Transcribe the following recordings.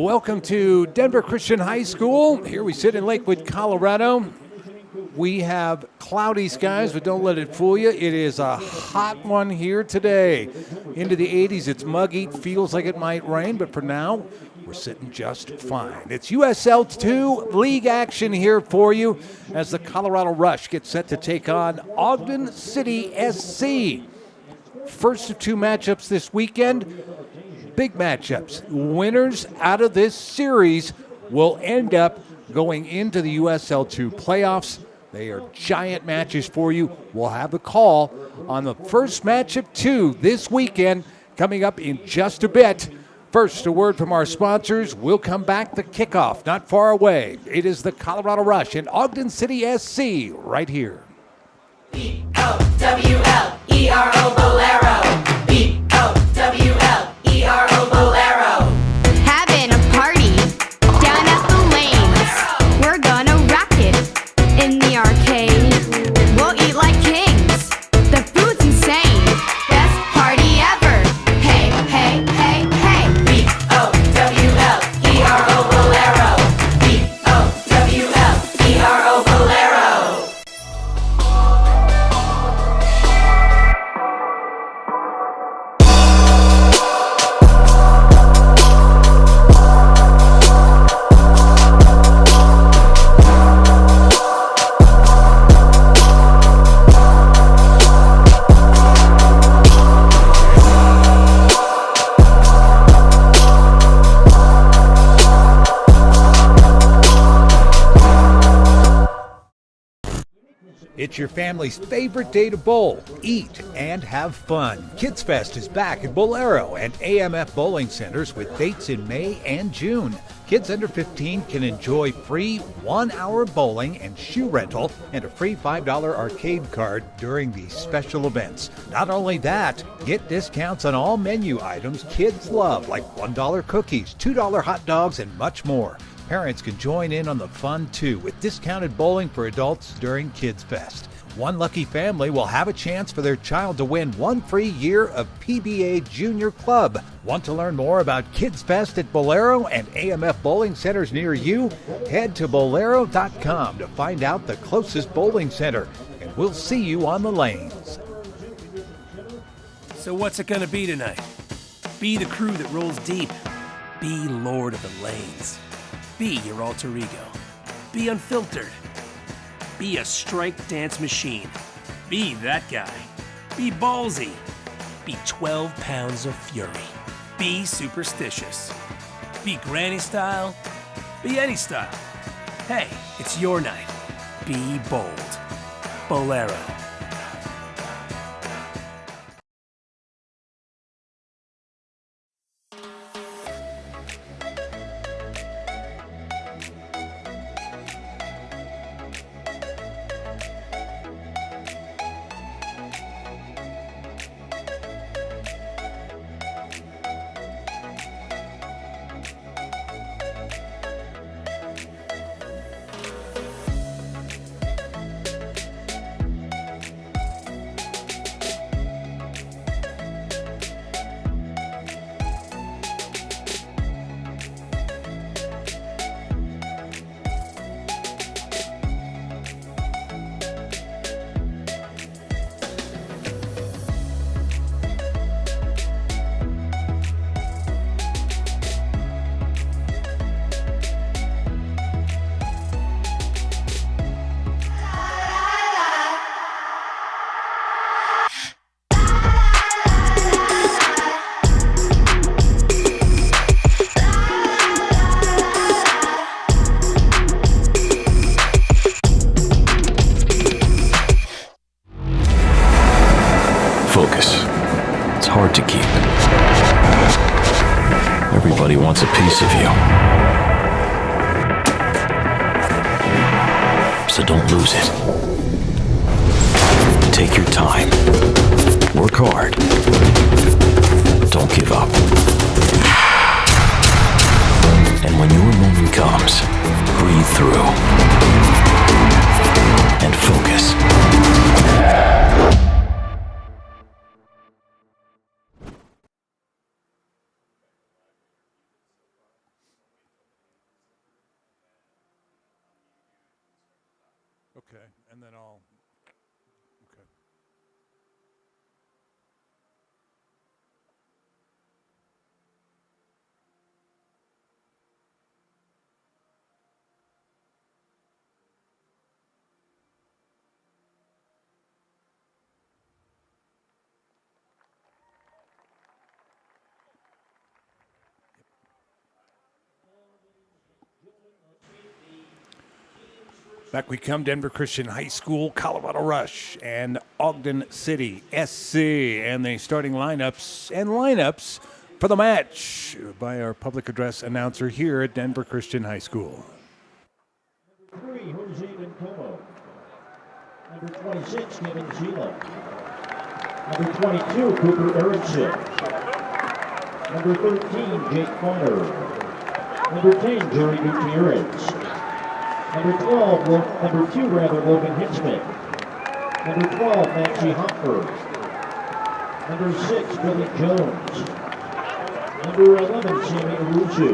Welcome to Denver Christian High School. Here we sit in Lakewood, Colorado. We have cloudy skies, but don't let it fool you. It is a hot one here today. Into the 80s, it's muggy, feels like it might rain, but for now, we're sitting just fine. It's USL 2 league action here for you as the Colorado Rush gets set to take on Ogden City SC. First of two matchups this weekend. Big matchups. Winners out of this series will end up going into the USL 2 playoffs. They are giant matches for you. We'll have a call on the first match of two this weekend coming up in just a bit. First, a word from our sponsors. We'll come back. The kickoff not far away. It is the Colorado Rush and Ogden City SC right here. B-O-W-L-E-R-O Bolero. B-O-W-L-E-R-O Bolero. Having a party down at the lanes. We're gonna rock it in the arcade. We'll eat like kings. The food's insane. Best party ever. Hey, hey, hey, hey. B-O-W-L-E-R-O Bolero. B-O-W-L-E-R-O Bolero. It's your family's favorite day to bowl, eat, and have fun. Kids Fest is back at Bolero and AMF Bowling Centers with dates in May and June. Kids under 15 can enjoy free 1-hour bowling and shoe rental and a free $5 arcade card during these special events. Not only that, get discounts on all menu items kids love, like $1 cookies, $2 hot dogs, and much more. Parents can join in on the fun too with discounted bowling for adults during Kids Fest. One lucky family will have a chance for their child to win one free year of PBA Junior Club. Want to learn more about Kids Fest at Bolero and AMF Bowling Centers near you? Head to Bolero.com to find out the closest bowling center, and we'll see you on the lanes. So what's it gonna be tonight? Be the crew that rolls deep. Be Lord of the Lanes. Be your alter ego. Be unfiltered. Be a strike dance machine. Be that guy. Be ballsy. Be 12 pounds of fury. Be superstitious. Be granny style. Be any style. Hey, it's your night. Be bold. Bolero. Focus. It's hard to keep. Everybody wants a piece of you. So don't lose it. Take your time. Work hard. Don't give up. And when your moment comes, breathe through and focus. and then I'll. Okay. Back we come, Denver Christian High School, Colorado Rush, and Ogden City SC. And the starting lineups for the match by our public address announcer here at Denver Christian High School. Number 3, Jose Bencomo. Number 26, Kevin Zila. Number 22, Cooper Erickson. Number 13, Jake Bonner. Number 10, Jerry Gutierrez. Number 12, Logan Hitzman. Number 12, Maxie Hopper. Number 6, Billy Jones. Number 11, Sammy Arusu.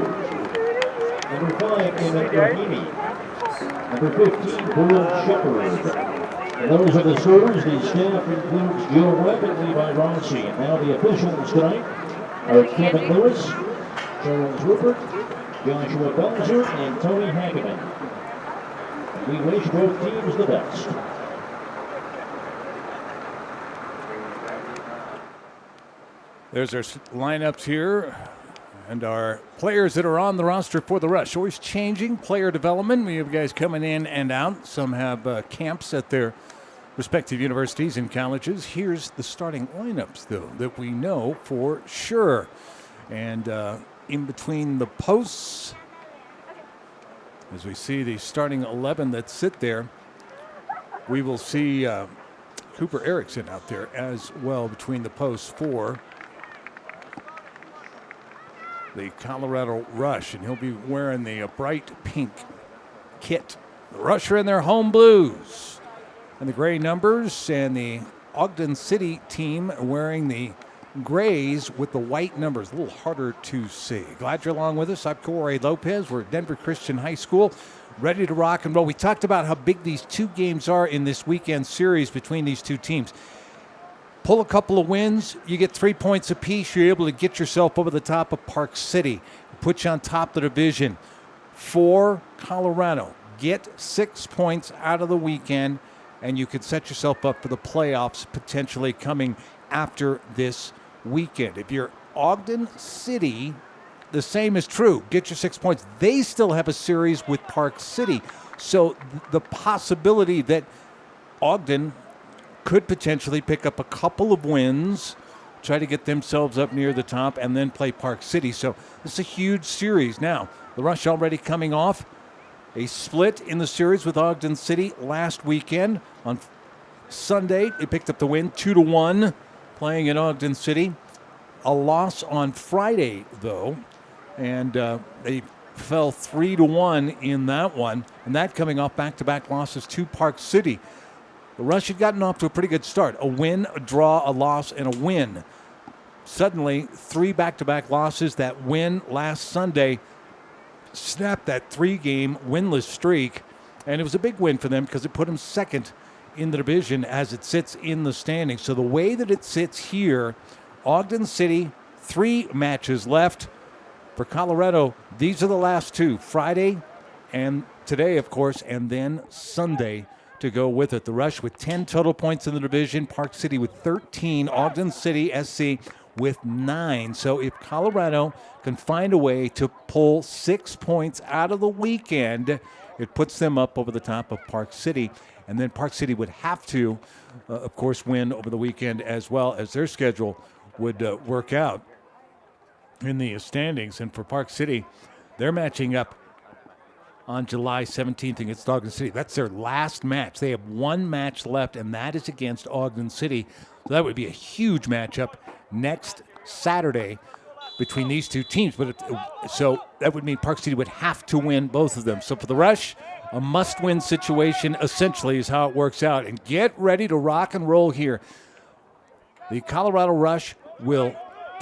Number 5, Emmett Rahimi. Number 15, Burl Shepard. And those are the starters. The staff includes Joe Webb and Levi Rossi. And now the officials tonight are Kevin Lewis, Charles Rupert, Joshua Belzer, and Tony Hageman. We wish both teams the best. There's our lineups here and our players that are on the roster for the Rush. Always changing player development. We have guys coming in and out. Some have camps at their respective universities and colleges. Here's the starting lineups, though, that we know for sure. And in between the posts, as we see the starting 11 that sit there, we will see Cooper Erickson out there as well between the posts for the Colorado Rush, and he'll be wearing the bright pink kit. The Rush are in their home blues and the gray numbers, and the Ogden City team wearing the grays with the white numbers. A little harder to see. Glad you're along with us. I'm Corey Lopez. We're at Denver Christian High School, ready to rock and roll. We talked about how big these two games are in this weekend series between these two teams. Pull a couple of wins, you get 3 points apiece. You're able to get yourself over the top of Park City, put you on top of the division. For Colorado, get 6 points out of the weekend, and you could set yourself up for the playoffs potentially coming after this weekend. If you're Ogden City, the same is true. Get your 6 points. They still have a series with Park City. So the possibility that Ogden could potentially pick up a couple of wins, try to get themselves up near the top, and then play Park City. So this is a huge series. Now, the Rush already coming off a split in the series with Ogden City last weekend. On Sunday, they picked up the win 2-1, playing in Ogden City. A loss on Friday, though, and they fell 3-1 in that one, and that coming off back-to-back losses to Park City. The Rush had gotten off to a pretty good start. A win, a draw, a loss, and a win. Suddenly, 3 back-to-back losses. That win last Sunday snapped that 3-game winless streak, and it was a big win for them because it put them second in the division as it sits in the standings. So the way that it sits here, Ogden City, 3 matches left. For Colorado, these are the last 2, Friday and today, of course, and then Sunday to go with it. The Rush with 10 total points in the division, Park City with 13, Ogden City SC with 9. So if Colorado can find a way to pull 6 points out of the weekend, it puts them up over the top of Park City. And then Park City would have to, of course, win over the weekend as well, as their schedule would work out in the standings. And for Park City, they're matching up on July 17th against Ogden City. That's their last match. They have 1 match left, and that is against Ogden City. So that would be a huge matchup next Saturday between these two teams. So that would mean Park City would have to win both of them. So for the Rush, a must-win situation essentially is how it works out. And get ready to rock and roll here. The Colorado Rush will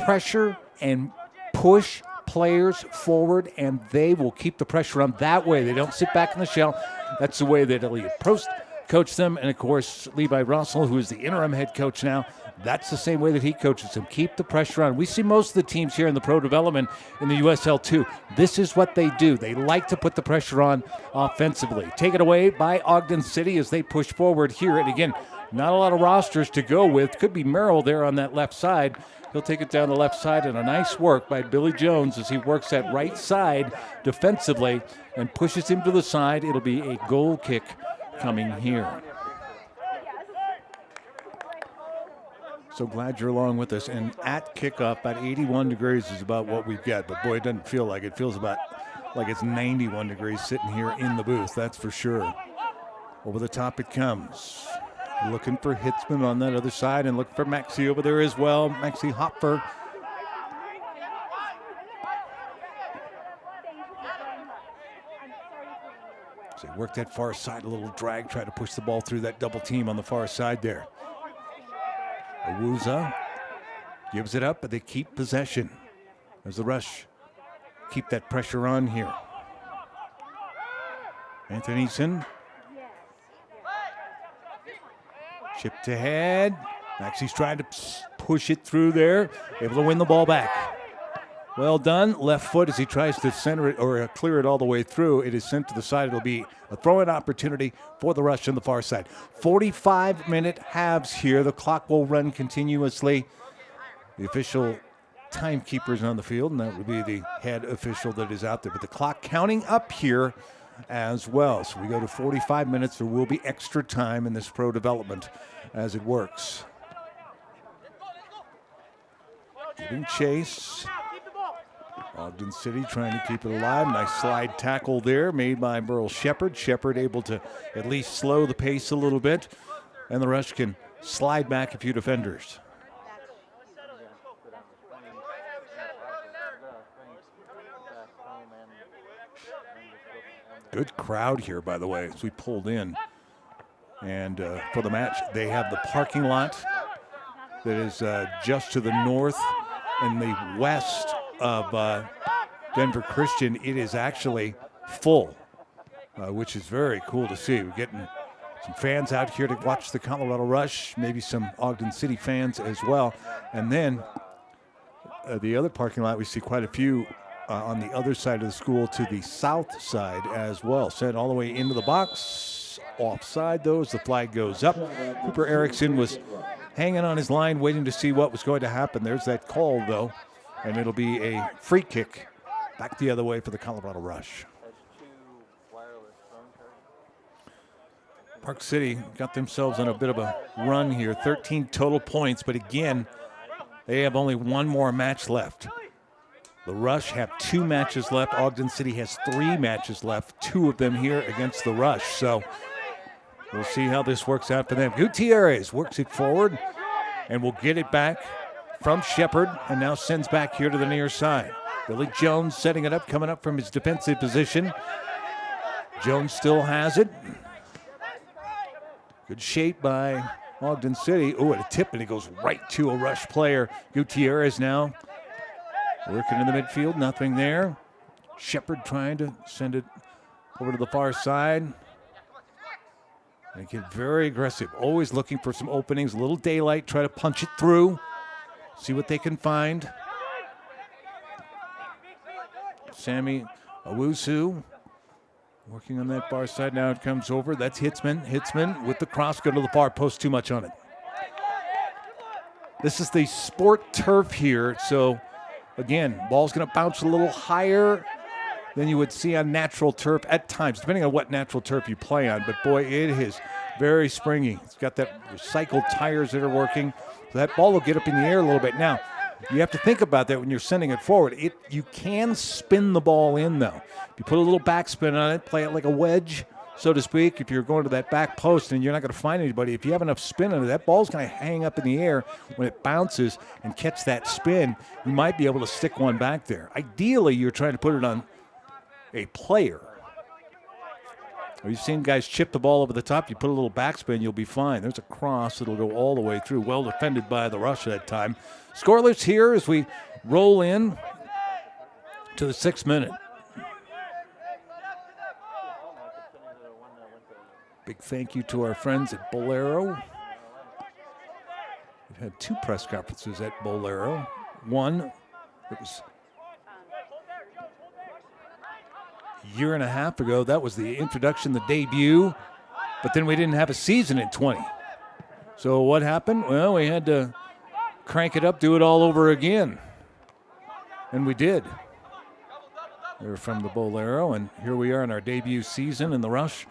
pressure and push players forward, and they will keep the pressure on that way. They don't sit back in the shell. That's the way that Elliot Prost coach them. And, of course, Levi Russell, who is the interim head coach now, that's the same way that he coaches them. Keep the pressure on. We see most of the teams here in the pro development in the USL too. This is what they do. They like to put the pressure on offensively. Take it away by Ogden City as they push forward here. And again, not a lot of rosters to go with. Could be Merrill there on that left side. He'll take it down the left side, and a nice work by Billy Jones as he works that right side defensively and pushes him to the side. It'll be a goal kick coming here. So glad you're along with us. And at kickoff, about 81 degrees is about what we've got. But, boy, it doesn't feel like it. It feels about like it's 91 degrees sitting here in the booth. That's for sure. Over the top it comes. Looking for Hitzman on that other side and looking for Maxie over there as well. Maxie Hopfer. So he worked that far side, a little drag, try to push the ball through that double team on the far side there. Awuza gives it up, but they keep possession as the Rush keep that pressure on here. Anthonyson. Chipped ahead. Maxie's trying to push it through there. Able to win the ball back. Well done. Left foot as he tries to center it or clear it all the way through. It is sent to the side. It'll be a throw-in opportunity for the Rush on the far side. 45-minute halves here. The clock will run continuously. The official timekeeper's on the field, and that would be the head official that is out there. But the clock counting up here as well. So we go to 45 minutes. There will be extra time in this pro development as it works. Giving chase. Ogden City trying to keep it alive. Nice slide tackle there made by Burl Shepard. Shepard able to at least slow the pace a little bit. And the Rush can slide back a few defenders. Good crowd here, by the way, as we pulled in. And for the match, they have the parking lot that is just to the north and the west of Denver Christian. It is actually full, which is very cool to see. We're getting some fans out here to watch the Colorado Rush, maybe some Ogden City fans as well. And then the other parking lot, we see quite a few on the other side of the school to the south side as well. Sent all the way into the box. Offside, though, as the flag goes up. Cooper Erickson was hanging on his line, waiting to see what was going to happen. There's that call, though, and it'll be a free kick back the other way for the Colorado Rush. Park City got themselves on a bit of a run here. 13 total points, but again, they have only one more match left. The Rush have 2 matches left. Ogden City has 3 matches left, 2 of them here against the Rush. So we'll see how this works out for them. Gutierrez works it forward and will get it back from Shepard and now sends back here to the near side. Billy Jones setting it up, coming up from his defensive position. Jones still has it. Good shape by Ogden City. Oh, and a tip, and it goes right to a Rush player. Gutierrez now working in the midfield, nothing there. Shepard trying to send it over to the far side. They get very aggressive, always looking for some openings, a little daylight, try to punch it through, see what they can find. Sammy Owusu working on that far side. Now it comes over. That's Hitzman. Hitzman with the cross, go to the far post, too much on it. This is the sport turf here, so again, ball's going to bounce a little higher than you would see on natural turf at times, depending on what natural turf you play on. But, boy, it is very springy. It's got that recycled tires that are working. So that ball will get up in the air a little bit. Now, you have to think about that when you're sending it forward. You can spin the ball in, though. If you put a little backspin on it, play it like a wedge, so to speak, if you're going to that back post and you're not going to find anybody, if you have enough spin on it, that ball's going to hang up in the air when it bounces and catch that spin. You might be able to stick one back there. Ideally, you're trying to put it on a player. You've seen guys chip the ball over the top. You put a little backspin, you'll be fine. There's a cross that'll go all the way through. Well defended by the Rush that time. Scoreless here as we roll in to the 6th minute. Big thank you to our friends at Bolero. We've had 2 press conferences at Bolero. One, it was a year and a half ago. That was the introduction, the debut. But then we didn't have a season in 20. So what happened? Well, we had to crank it up, do it all over again. And we did. We were from the Bolero, and here we are in our debut season in the Rush,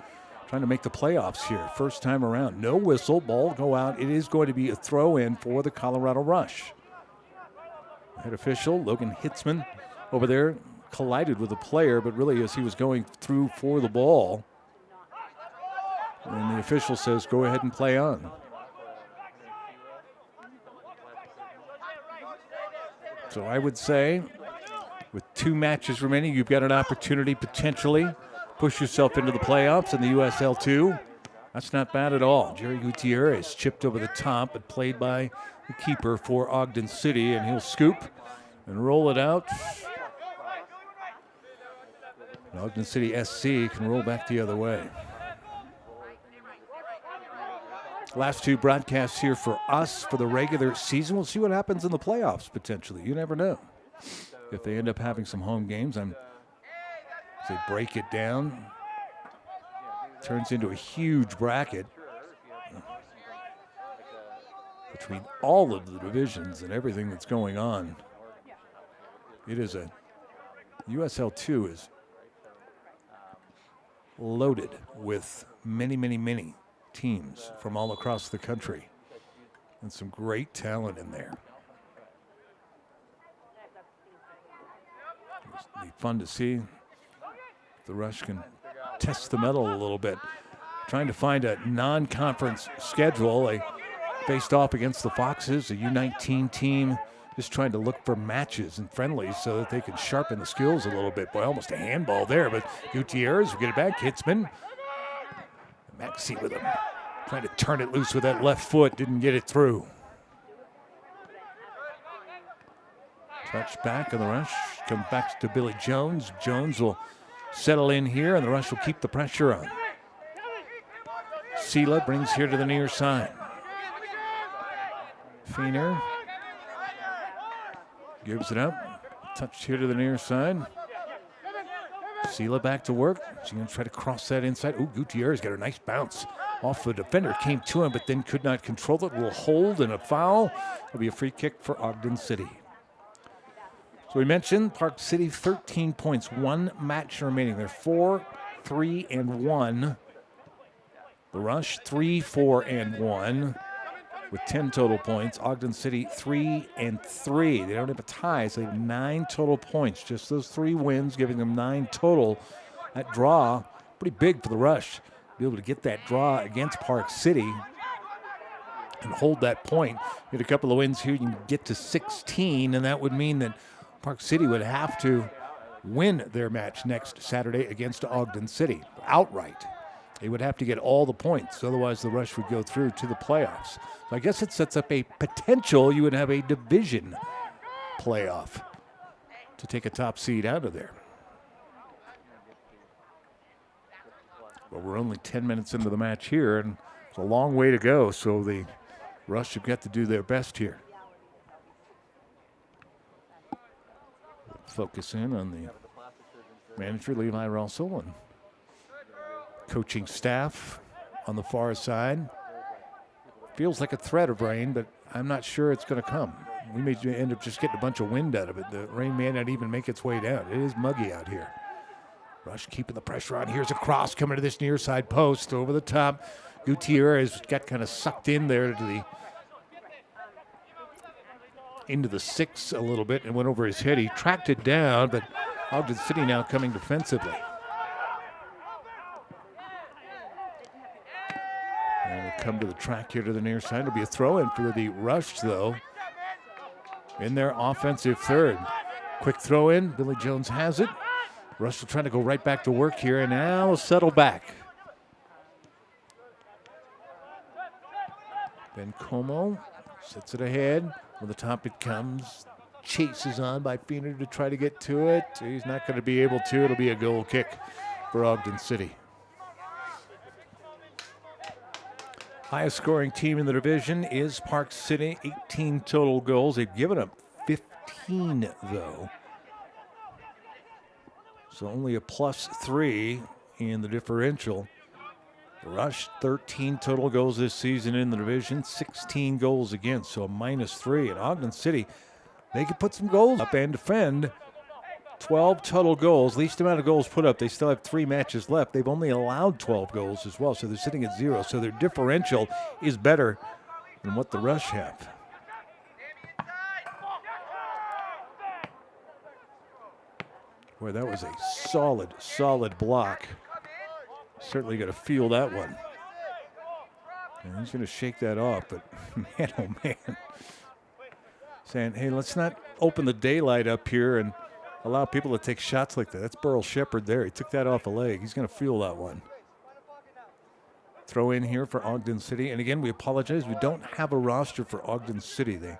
trying to make the playoffs here. First time around. No whistle, ball go out. It is going to be a throw-in for the Colorado Rush. Head official, Logan Hitzman, over there, collided with a player, but really as he was going through for the ball. And the official says, go ahead and play on. So I would say, with 2 matches remaining, you've got an opportunity potentially push yourself into the playoffs in the USL 2. That's not bad at all. Jerry Gutierrez chipped over the top, but played by the keeper for Ogden City, and he'll scoop and roll it out. And Ogden City SC can roll back the other way. Last 2 broadcasts here for us for the regular season. We'll see what happens in the playoffs potentially. You never know. If they end up having some home games, as they break it down, turns into a huge bracket between all of the divisions and everything that's going on. It is a USL 2 is loaded with many, many, many teams from all across the country and some great talent in there. It'll be fun to see if the Rush can test the metal a little bit. Trying to find a non-conference schedule. They faced off against the Foxes, a U19 team, just trying to look for matches and friendlies so that they can sharpen the skills a little bit. Boy, almost a handball there, but Gutierrez will get it back. Hitzman. Maxey with him. Trying to turn it loose with that left foot. Didn't get it through. Touch back on the Rush. Comes back to Billy Jones. Jones will settle in here, and the Rush will keep the pressure on. Sela brings here to the near side. Feener gives it up. Touch here to the near side. Sela back to work. She's going to try to cross that inside. Ooh, Gutierrez got a nice bounce off the defender. Came to him, but then could not control it. Will hold and a foul. It'll be a free kick for Ogden City. So we mentioned Park City, 13 points, 1 match remaining. They're 4-3-1. The Rush, 3-4-1 with 10 total points. Ogden City, 3-3. They don't have a tie, so they have 9 total points. Just those 3 wins, giving them 9 total. That draw, pretty big for the Rush. Be able to get that draw against Park City and hold that point. Get a couple of wins here, you can get to 16, and that would mean that Park City would have to win their match next Saturday against Ogden City outright. They would have to get all the points, otherwise the Rush would go through to the playoffs. So I guess it sets up a potential you would have a division playoff to take a top seed out of there. But we're only 10 minutes into the match here, and it's a long way to go, so the Rush have got to do their best here. Focus in on the manager, Levi Russell, and coaching staff on the far side. Feels like a threat of rain, but I'm not sure it's going to come. We may end up just getting a bunch of wind out of it. The rain may not even make its way down. It is muggy out here. Rush keeping the pressure on. Here's a cross coming to this near side post over the top. Gutierrez got kind of sucked in there to into the 6 a little bit and went over his head. He tracked it down, but Ogden City now coming defensively. And we'll come to the track here to the near side. It'll be a throw-in for the Rush, though, in their offensive third. Quick throw-in. Billy Jones has it. Russell trying to go right back to work here, and now will settle back. Ben Como sets it ahead. From the top it comes. Chases on by Feener to try to get to it. He's not going to be able to. It'll be a goal kick for Ogden City. Highest scoring team in the division is Park City, 18 total goals. They've given up 15, though. So only a +3 in the differential. The Rush, 13 total goals this season in the division, 16 goals against, so a -3. And Ogden City, they could put some goals up and defend. 12 total goals, least amount of goals put up. They still have 3 matches left. They've only allowed 12 goals as well, so they're sitting at 0. So their differential is better than what the Rush have. Boy, that was a solid block. Certainly got to feel that one. And he's going to shake that off, but man, oh man. Saying, hey, let's not open the daylight up here and allow people to take shots like that. That's Burl Shepard there. He took that off a leg. He's going to feel that one. Throw in here for Ogden City. And again, we apologize. We don't have a roster for Ogden City. They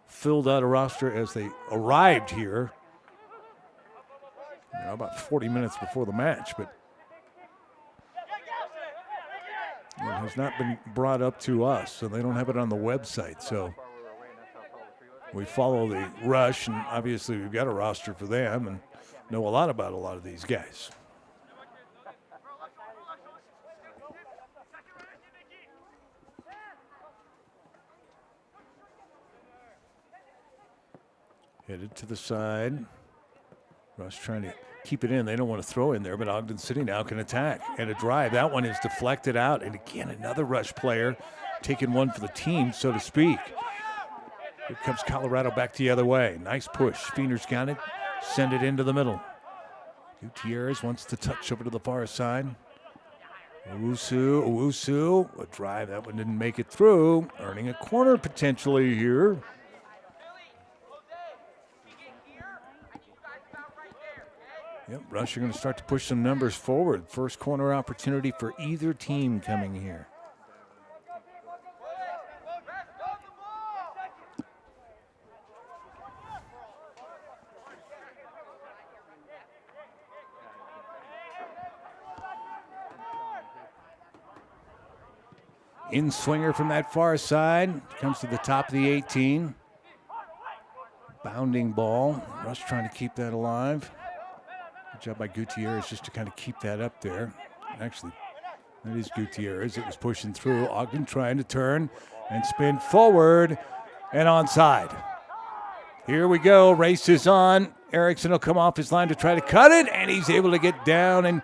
filled out a roster as they arrived here. About 40 minutes before the match, but it has not been brought up to us, so they don't have it on the website. So we follow the Rush, and obviously we've got a roster for them and know a lot about a lot of these guys. Headed to the side. Rush trying to keep it in. They don't want to throw in there, but Ogden City now can attack. And a drive. That one is deflected out. And again, another Rush player taking one for the team, so to speak. Here comes Colorado back the other way. Nice push. Feener's got it. Send it into the middle. Gutierrez wants to touch over to the far side. Owusu. A drive. That one didn't make it through. Earning a corner potentially here. Yep, Rush are going to start to push some numbers forward. First corner opportunity for either team coming here. In swinger from that far side. Comes to the top of the 18. Bounding ball. Rush trying to keep that alive. Good job by Gutierrez just to kind of keep that up there. Actually, that is Gutierrez. It was pushing through. Ogden trying to turn and spin forward and onside. Here we go. Race is on. Erickson will come off his line to try to cut it, and he's able to get down and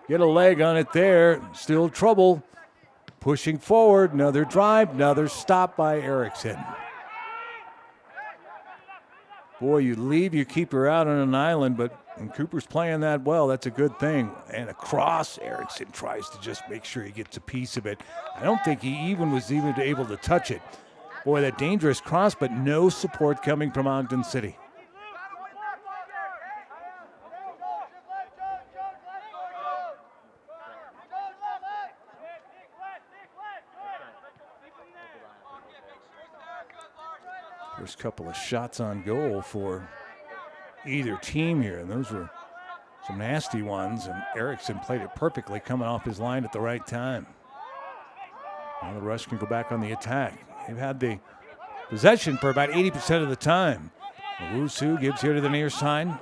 get a leg on it there. Still trouble. Pushing forward. Another drive. Another stop by Erickson. Boy, you leave your keeper out on an island, but when Cooper's playing that well, that's a good thing. And across, Erickson tries to just make sure he gets a piece of it. I don't think he even was able to touch it. Boy, that dangerous cross, but no support coming from Ogden City. First couple of shots on goal for either team here, and those were some nasty ones, and Erickson played it perfectly coming off his line at the right time. Now the Rush can go back on the attack. They've had the possession for about 80% of the time. Owusu gives here to the near side.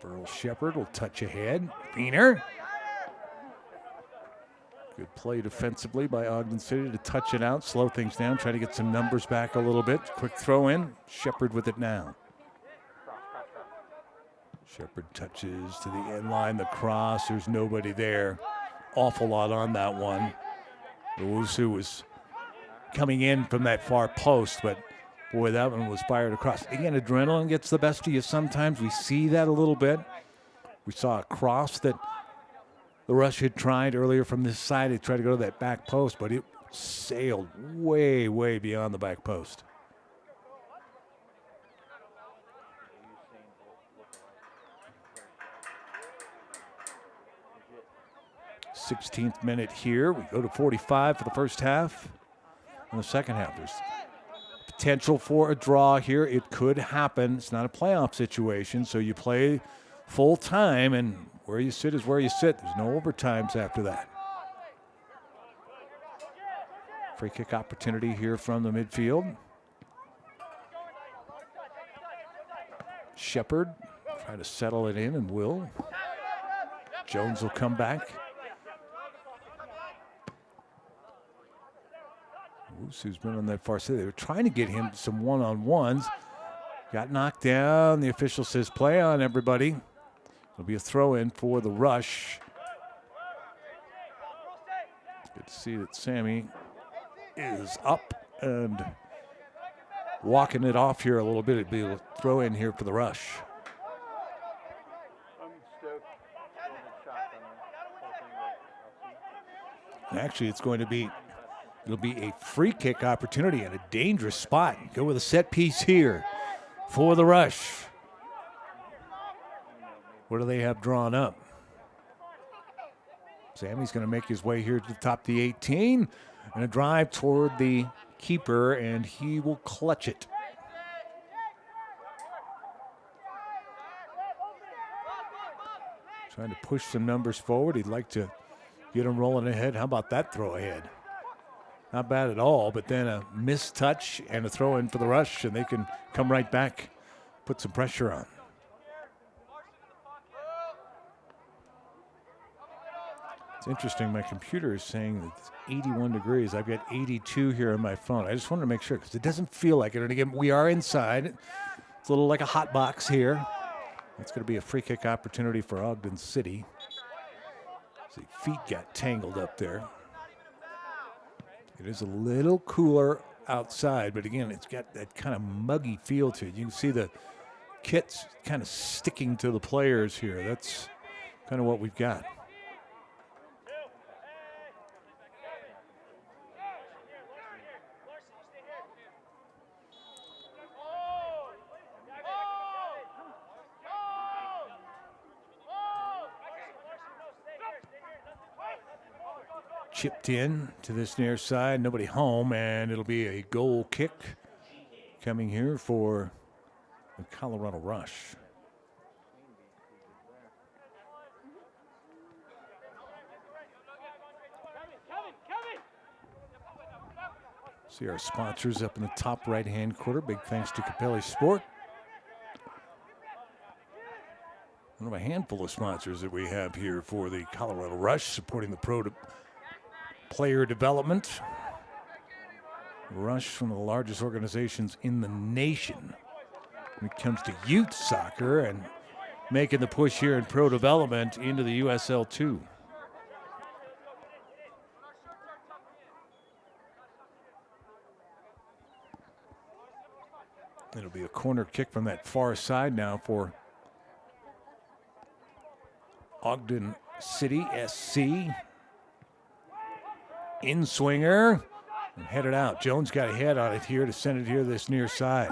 Burl Shepard will touch ahead. Feener. Good play defensively by Ogden City to touch it out, slow things down, try to get some numbers back a little bit. Quick throw in. Shepard with it now. Shepard touches to the end line, the cross. There's nobody there. Awful lot on that one. Owusu was coming in from that far post, but boy, that one was fired across. Again, adrenaline gets the best of you sometimes. We see that a little bit. We saw a cross that the Rush had tried earlier from this side. They tried to go to that back post, but it sailed way, way beyond the back post. 16th minute here. We go to 45 for the first half. In the second half, there's potential for a draw here. It could happen. It's not a playoff situation, so you play full time, and where you sit is where you sit. There's no overtimes after that. Free kick opportunity here from the midfield. Shepard trying to settle it in and will. Jones will come back. Who's been on that far side. They were trying to get him some one-on-ones. Got knocked down. The official says play on, everybody. It'll be a throw-in for the Rush. Good to see that Sammy is up and walking it off here a little bit. It'd be a throw-in here for the Rush. And actually, it'll be a free kick opportunity and a dangerous spot. Go with a set piece here for the Rush. What do they have drawn up? Sammy's going to make his way here to the top of the 18 and a drive toward the keeper, and he will clutch it. Trying to push some numbers forward. He'd like to get him rolling ahead. How about that throw ahead? Not bad at all, but then a missed touch and a throw in for the Rush, and they can come right back, put some pressure on. It's interesting, my computer is saying that it's 81 degrees. I've got 82 here on my phone. I just wanted to make sure because it doesn't feel like it. And again, we are inside. It's a little like a hot box here. That's going to be a free kick opportunity for Ogden City. See, feet got tangled up there. It is a little cooler outside, but again, it's got that kind of muggy feel to it. You can see the kit's kind of sticking to the players here. That's kind of what we've got. Chipped in to this near side, nobody home, and it'll be a goal kick coming here for the Colorado Rush. See our sponsors up in the top right-hand corner. Big thanks to Capelli Sport. One of a handful of sponsors that we have here for the Colorado Rush, supporting the player development. Rush, one of the largest organizations in the nation when it comes to youth soccer, and making the push here in pro development into the USL 2. It'll be a corner kick from that far side now for Ogden City SC. In swinger and headed out. Jones got a head on it here to send it here this near side.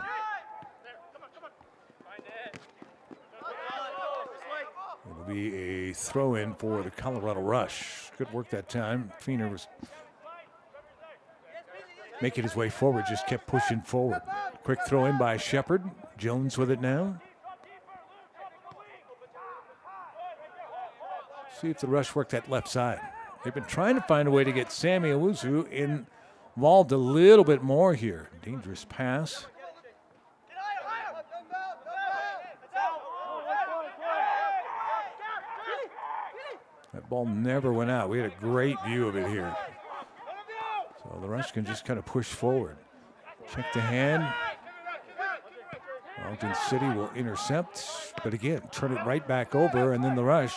It'll be a throw in for the Colorado Rush. Good work that time. Feener was making his way forward, just kept pushing forward. Quick throw in by Shepard. Jones with it now. See if the Rush work that left side. They've been trying to find a way to get Sammy Owusu involved a little bit more here. Dangerous pass. That ball never went out. We had a great view of it here. So the Rush can just kind of push forward. Check the hand. Ogden City will intercept, but again, turn it right back over, and then the Rush.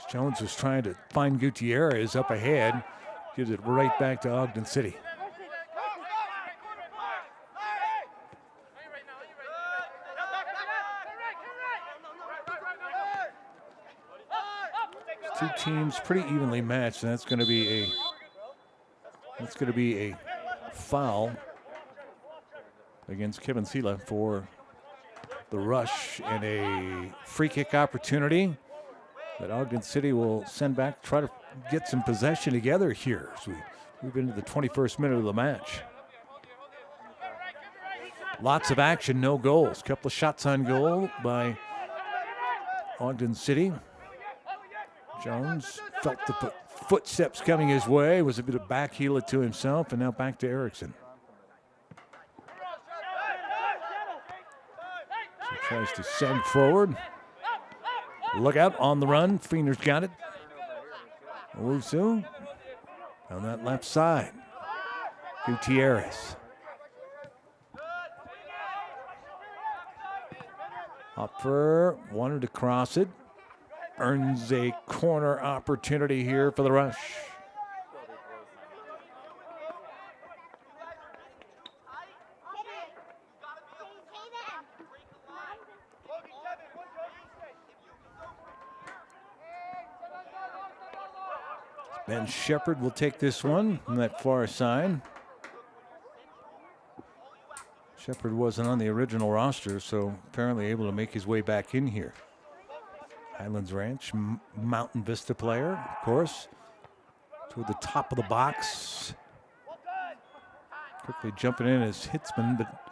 Jones was trying to find Gutierrez up ahead. Gives it right back to Ogden City. Two teams pretty evenly matched, and that's going to be a foul against Kevin Sela for the Rush, and a free kick opportunity that Ogden City will send back, try to get some possession together here as we move into the 21st minute of the match. Lots of action, no goals. Couple of shots on goal by Ogden City. Jones footsteps coming his way. Was a bit of back heel it to himself, and now back to Erickson. So tries to send forward. Look out on the run. Feener's got it. Owusu on that left side. Gutierrez. Hopper wanted to cross it. Earns a corner opportunity here for the Rush. Ben Shepard will take this one from that far side. Shepard wasn't on the original roster, so apparently able to make his way back in here. Highlands Ranch, Mountain Vista player, of course. Toward the top of the box. Quickly jumping in as Hitzman, but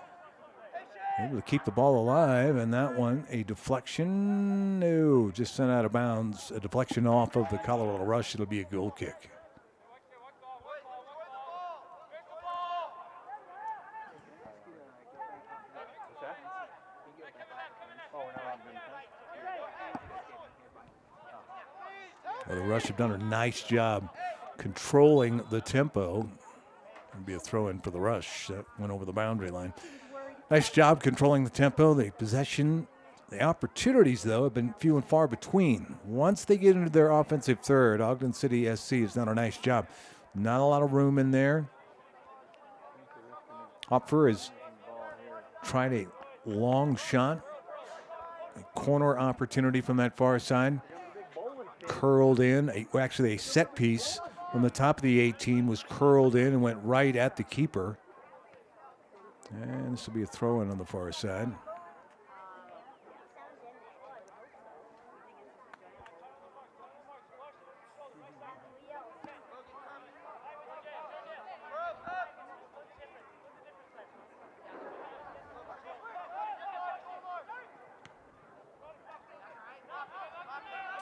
able to keep the ball alive. And that one, a deflection. No, just sent out of bounds. A deflection off of the Colorado Rush. It'll be a goal kick. Well, the Rush have done a nice job controlling the tempo. It'll be a throw-in for the Rush. That went over the boundary line. Nice job controlling the tempo, the possession. The opportunities, though, have been few and far between. Once they get into their offensive third, Ogden City SC has done a nice job. Not a lot of room in there. Hopfer has tried a long shot. A corner opportunity from that far side. Curled in. Actually, a set piece from the top of the 18 was curled in and went right at the keeper. And this will be a throw-in on the far side.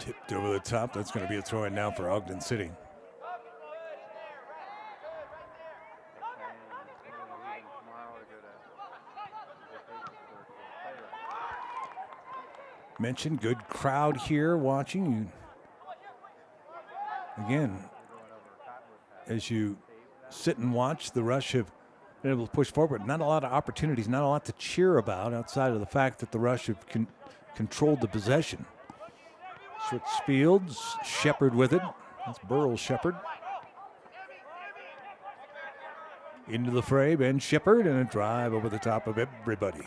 Tipped over the top. That's going to be a throw-in now for Ogden City. Mentioned good crowd here watching you. Again, as you sit and watch, the Rush have been able to push forward. Not a lot of opportunities, not a lot to cheer about outside of the fact that the Rush have controlled the possession. Switch fields, Shepard with it. That's Burl Shepard. Into the fray, Ben Shepard, and a drive over the top of everybody.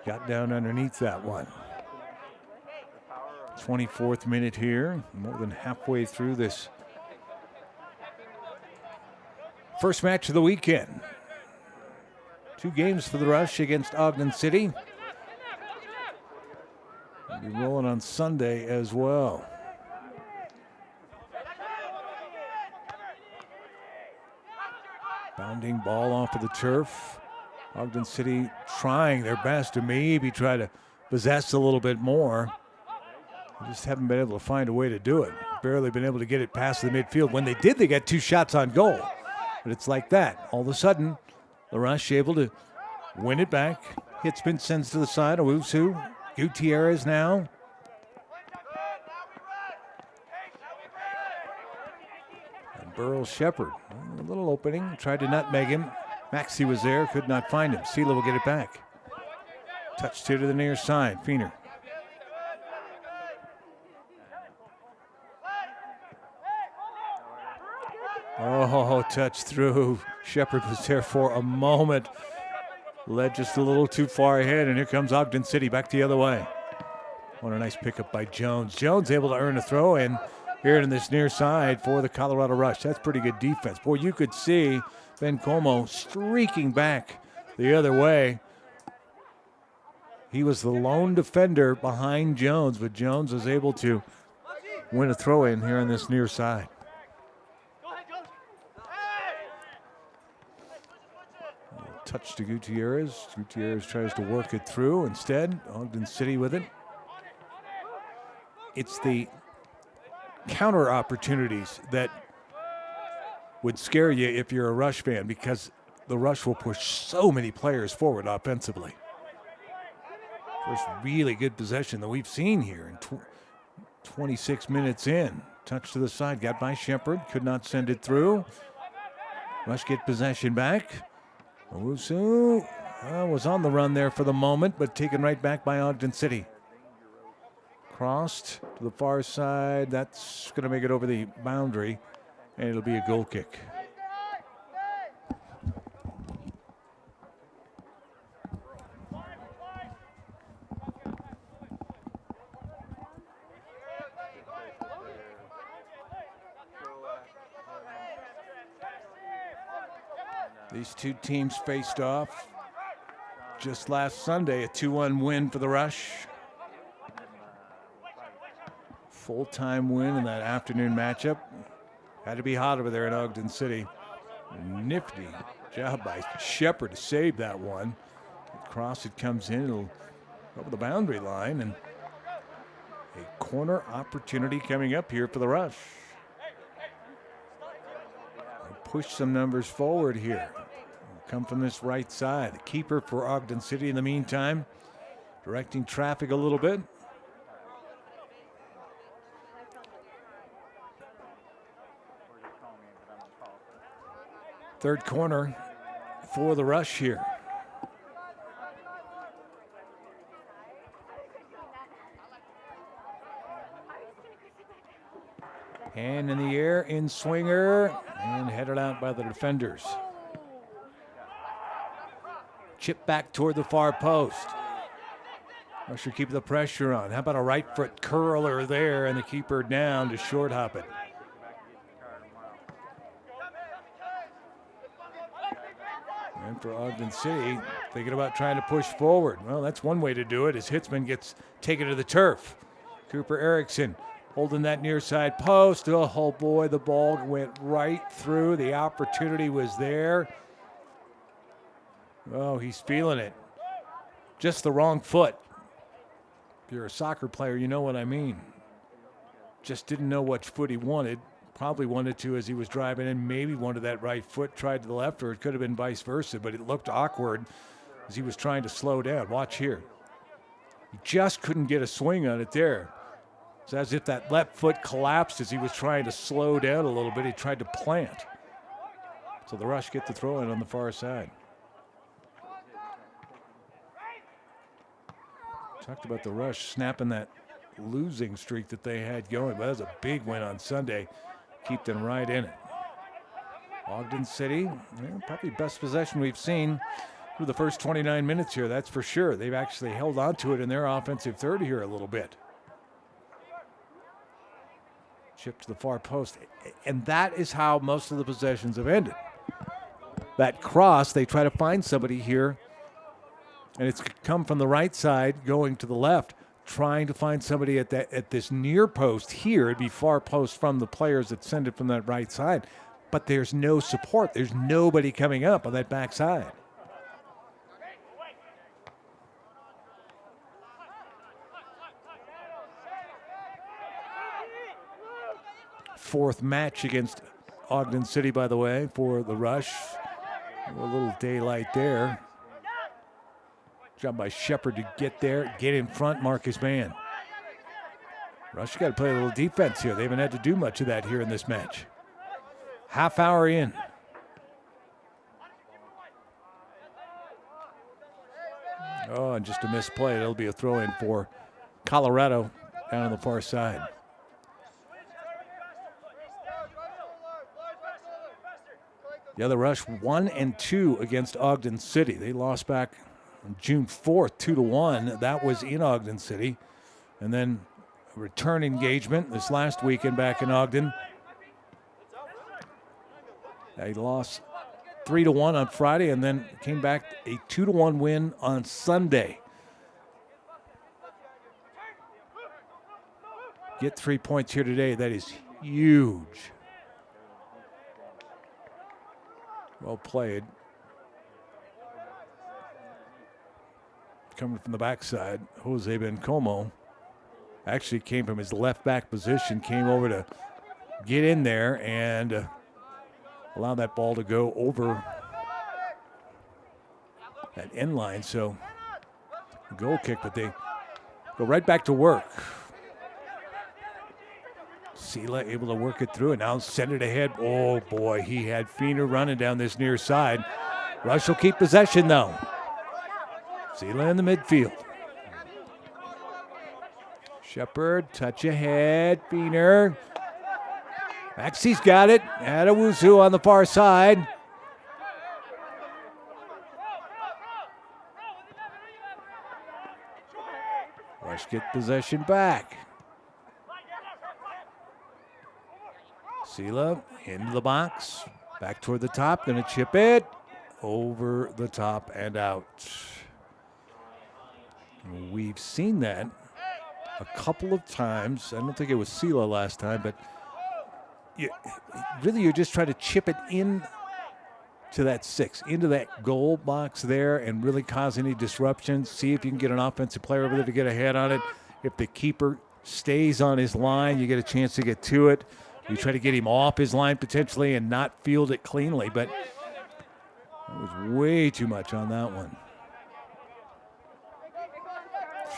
Got down underneath that one. 24th minute here, more than halfway through this first match of the weekend. 2 games for the Rush against Ogden City. We'll be rolling on Sunday as well. Bounding ball off of the turf. Ogden City trying their best to maybe try to possess a little bit more. They just haven't been able to find a way to do it. Barely been able to get it past the midfield. When they did, they got 2 shots on goal. But it's like that. All of a sudden, the Rush able to win it back. Hitzman sends to the side. Owusu. Gutierrez now. And Burl Shepard. A little opening. Tried to nutmeg him. Maxey was there. Could not find him. Sela will get it back. Touched here to the near side. Feener. Oh, touch through. Shepard was there for a moment. Led just a little too far ahead, and here comes Ogden City back the other way. What a nice pickup by Jones. Jones able to earn a throw in here in this near side for the Colorado Rush. That's pretty good defense. Boy, you could see Ben Como streaking back the other way. He was the lone defender behind Jones, but Jones was able to win a throw in here on this near side. Touch to Gutierrez. Gutierrez tries to work it through. Instead, Ogden City with it. It's the counter opportunities that would scare you if you're a Rush fan, because the Rush will push so many players forward offensively. First really good possession that we've seen here in 26 minutes in. Touch to the side, got by Shepard, could not send it through. Rush get possession back. Owusu was on the run there for the moment, but taken right back by Ogden City. Crossed to the far side. That's going to make it over the boundary, and it'll be a goal kick. These two teams faced off just last Sunday, a 2-1 win for the Rush. Full-time win in that afternoon matchup. Had to be hot over there in Ogden City. Nifty job by Shepard to save that one. Cross, it comes in, it'll over the boundary line, and a corner opportunity coming up here for the Rush. They'll push some numbers forward here. Come from this right side. The keeper for Ogden City in the meantime, directing traffic a little bit. Third corner for the Rush here. Hand in the air, in swinger, and headed out by the defenders. Chip back toward the far post. Rusher keep the pressure on. How about a right foot curler there, and the keeper down to short hop it. And for Ogden City, thinking about trying to push forward. Well, that's one way to do it as Hitzman gets taken to the turf. Cooper Erickson holding that near side post. Oh boy, the ball went right through. The opportunity was there. Oh, he's feeling it. Just the wrong foot. If you're a soccer player, you know what I mean. Just didn't know which foot he wanted. Probably wanted to as he was driving in. Maybe wanted that right foot, tried to the left, or it could have been vice versa, but it looked awkward as he was trying to slow down. Watch here. He just couldn't get a swing on it there. It's as if that left foot collapsed as he was trying to slow down a little bit. He tried to plant. So the Rush get the throw in on the far side. Talked about the Rush snapping that losing streak that they had going, but that was a big win on Sunday. Keep them right in it. Ogden City, probably best possession we've seen through the first 29 minutes here, that's for sure. They've actually held on to it in their offensive third here a little bit. Chip to the far post, and that is how most of the possessions have ended. That cross, they try to find somebody here, and it's come from the right side going to the left, trying to find somebody at this near post here. It'd be far post from the players that send it from that right side, but there's no support. There's nobody coming up on that back side. Fourth match against Ogden City, by the way, for the Rush. A little daylight there. Job by Shepard to get there, get in front, Marcus Mann. Rush got to play a little defense here. They haven't had to do much of that here in this match. Half hour in. Oh, and just a misplay. It'll be a throw in for Colorado down on the far side. The other Rush 1-2 against Ogden City. They lost back on June 4th, 2-1. That was in Ogden City. And then a return engagement this last weekend back in Ogden. They lost 3-1 on Friday and then came back a 2-1 win on Sunday. Get 3 points here today. That is huge. Well played. Coming from the backside, Jose Bencomo. Actually came from his left back position, came over to get in there and allow that ball to go over that end line. So a goal kick, but they go right back to work. Sela able to work it through and now send it ahead. Oh boy, he had Feener running down this near side. Rush will keep possession though. Sela in the midfield. Shepard, touch ahead. Feener. Maxi's got it. Adewusu on the far side. Rush get possession back. Sela into the box. Back toward the top. Going to chip it. Over the top and out. We've seen that a couple of times. I don't think it was Sela last time, but you're just trying to chip it in to that 6, into that goal box there and really cause any disruption. See if you can get an offensive player over there to get ahead on it. If the keeper stays on his line, you get a chance to get to it. You try to get him off his line potentially and not field it cleanly, but it was way too much on that one.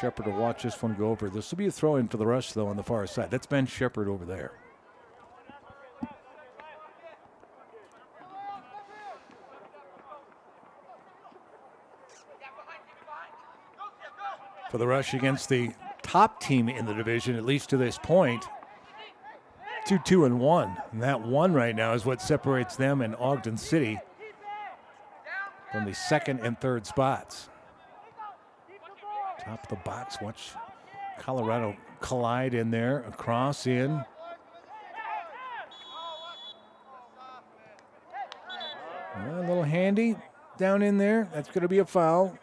Shepard to watch this one go over. This will be a throw-in for the Rush, though, on the far side. That's Ben Shepard over there. For the Rush against the top team in the division, at least to this point, 2-2-1. And that 1 right now is what separates them and Ogden City from the 2nd and 3rd spots. Top of the box, watch Colorado collide in there, across in. A little handy down in there. That's going to be a foul.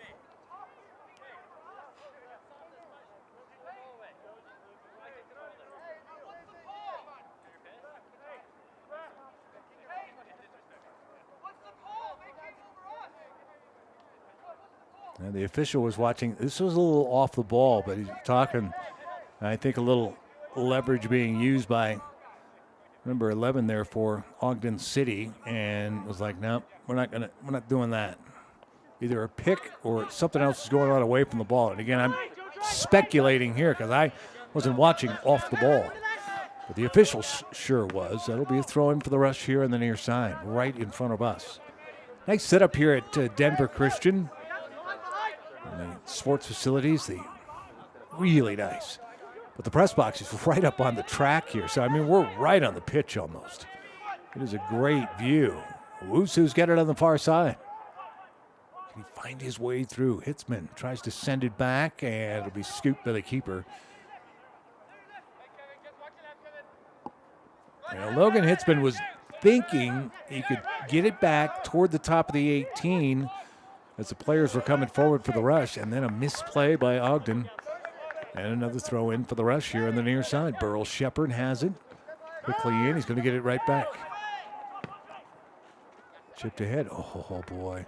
And the official was watching. This was a little off the ball, but he's talking, I think, a little leverage being used by number 11 there for Ogden City, and was like, no, we're not doing that. Either a pick or something else is going on away from the ball. And again, I'm speculating here because I wasn't watching off the ball. But the official sure was. That'll be a throw-in for the Rush here on the near side, right in front of us. Nice setup here at Denver Christian. And the sports facilities, really nice. But the press box is right up on the track here. So, I mean, we're right on the pitch almost. It is a great view. Wusu's got it on the far side. Can he find his way through? Hitzman tries to send it back, and it'll be scooped by the keeper. Now, Logan Hitzman was thinking he could get it back toward the top of the 18 as the players were coming forward for the Rush, and then a misplay by Ogden. And another throw in for the Rush here on the near side. Burl Shepard has it. Quickly in, he's going to get it right back. Chipped ahead. Oh, boy.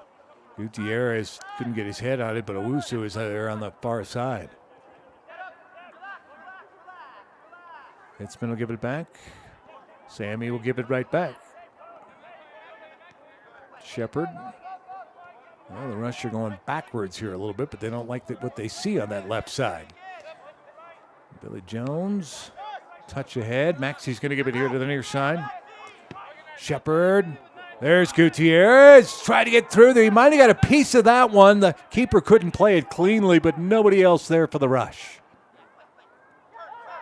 Gutierrez couldn't get his head on it, but Owusu is there on the far side. Hitzman will give it back. Sammy will give it right back. Shepard. Well, the Rush are going backwards here a little bit, but they don't like what they see on that left side. Billy Jones, touch ahead. Maxi's going to give it here to the near side. Shepard. There's Gutierrez. Trying to get through there. He might have got a piece of that one. The keeper couldn't play it cleanly, but nobody else there for the Rush.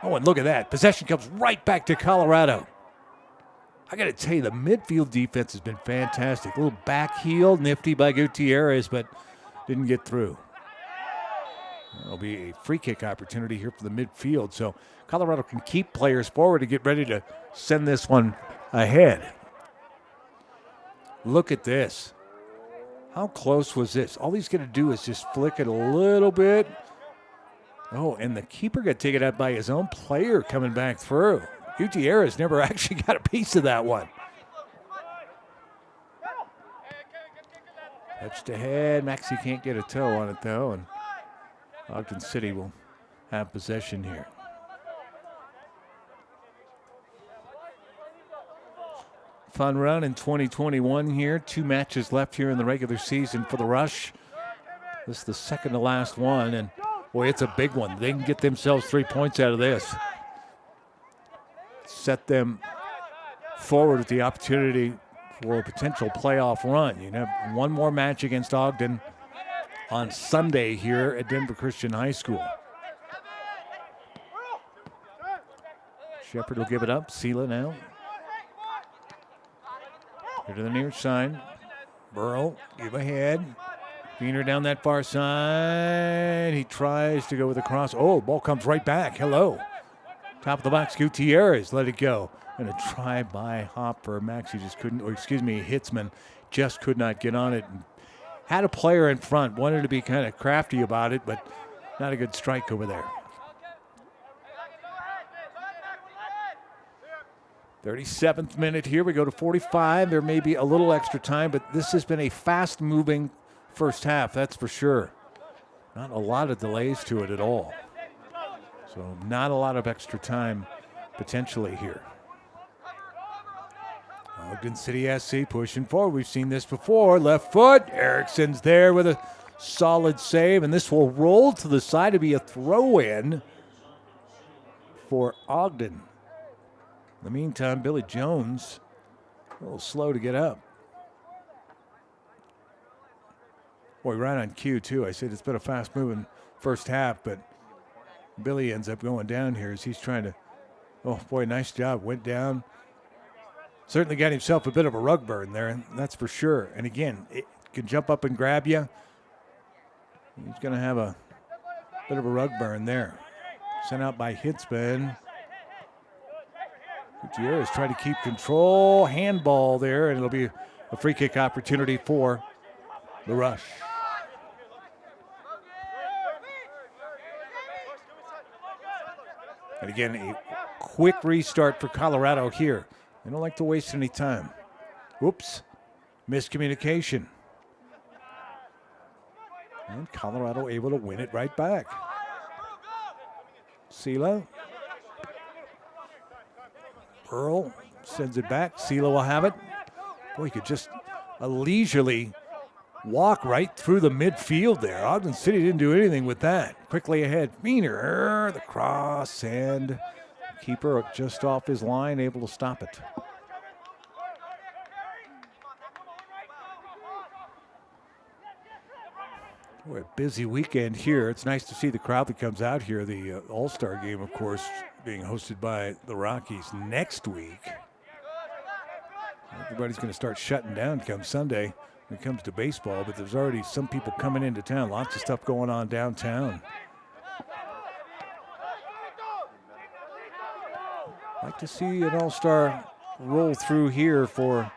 Oh, and look at that. Possession comes right back to Colorado. I got to tell you, the midfield defense has been fantastic. A little back heel, nifty by Gutierrez, but didn't get through. That'll be a free kick opportunity here for the midfield. So Colorado can keep players forward to get ready to send this one ahead. Look at this. How close was this? All he's going to do is just flick it a little bit. Oh, and the keeper got taken out by his own player coming back through. Gutierrez never actually got a piece of that one. Touched ahead. Maxi can't get a toe on it, though, and Ogden City will have possession here. Fun run in 2021 here. 2 matches left here in the regular season for the Rush. This is the second to last one, and boy, it's a big one. They can get themselves 3 points out of this. Set them forward with the opportunity for a potential playoff run. You have one more match against Ogden on Sunday here at Denver Christian High School. Shepard will give it up. Sela now. Here to the near side. Burrow, give ahead. Feener down that far side. He tries to go with a cross. Oh, ball comes right back. Hello. Top of the box, Gutierrez let it go. And a try by Hopper. Maxey just couldn't, or excuse me, Hitzman just could not get on it. And had a player in front, wanted to be kind of crafty about it, but not a good strike over there. 37th minute here. We go to 45. There may be a little extra time, but this has been a fast-moving first half, that's for sure. Not a lot of delays to it at all. So not a lot of extra time potentially here. Ogden City SC pushing forward. We've seen this before. Left foot. Erickson's there with a solid save, and this will roll to the side to be a throw-in for Ogden. In the meantime, Billy Jones a little slow to get up. Boy, right on cue, too. I said it's been a fast-moving first half, but Billy ends up going down here as he's trying to, oh, boy, nice job. Went down. Certainly got himself a bit of a rug burn there, and that's for sure. And again, it can jump up and grab you. He's going to have a bit of a rug burn there. Sent out by Hitzman. Gutierrez trying to keep control. Handball there, and it'll be a free kick opportunity for the Rush. And again, a quick restart for Colorado here. They don't like to waste any time. Whoops. Miscommunication. And Colorado able to win it right back. Sela. Earl sends it back. Sela will have it. Boy, he could just leisurely walk right through the midfield there. Ogden City didn't do anything with that. Quickly ahead. Feener, the cross, and keeper just off his line, able to stop it. Boy, a busy weekend here. It's nice to see the crowd that comes out here. The All-Star game, of course, being hosted by the Rockies next week. Everybody's going to start shutting down come Sunday when it comes to baseball, but there's already some people coming into town. Lots of stuff going on downtown. Like to see an All-Star roll through here for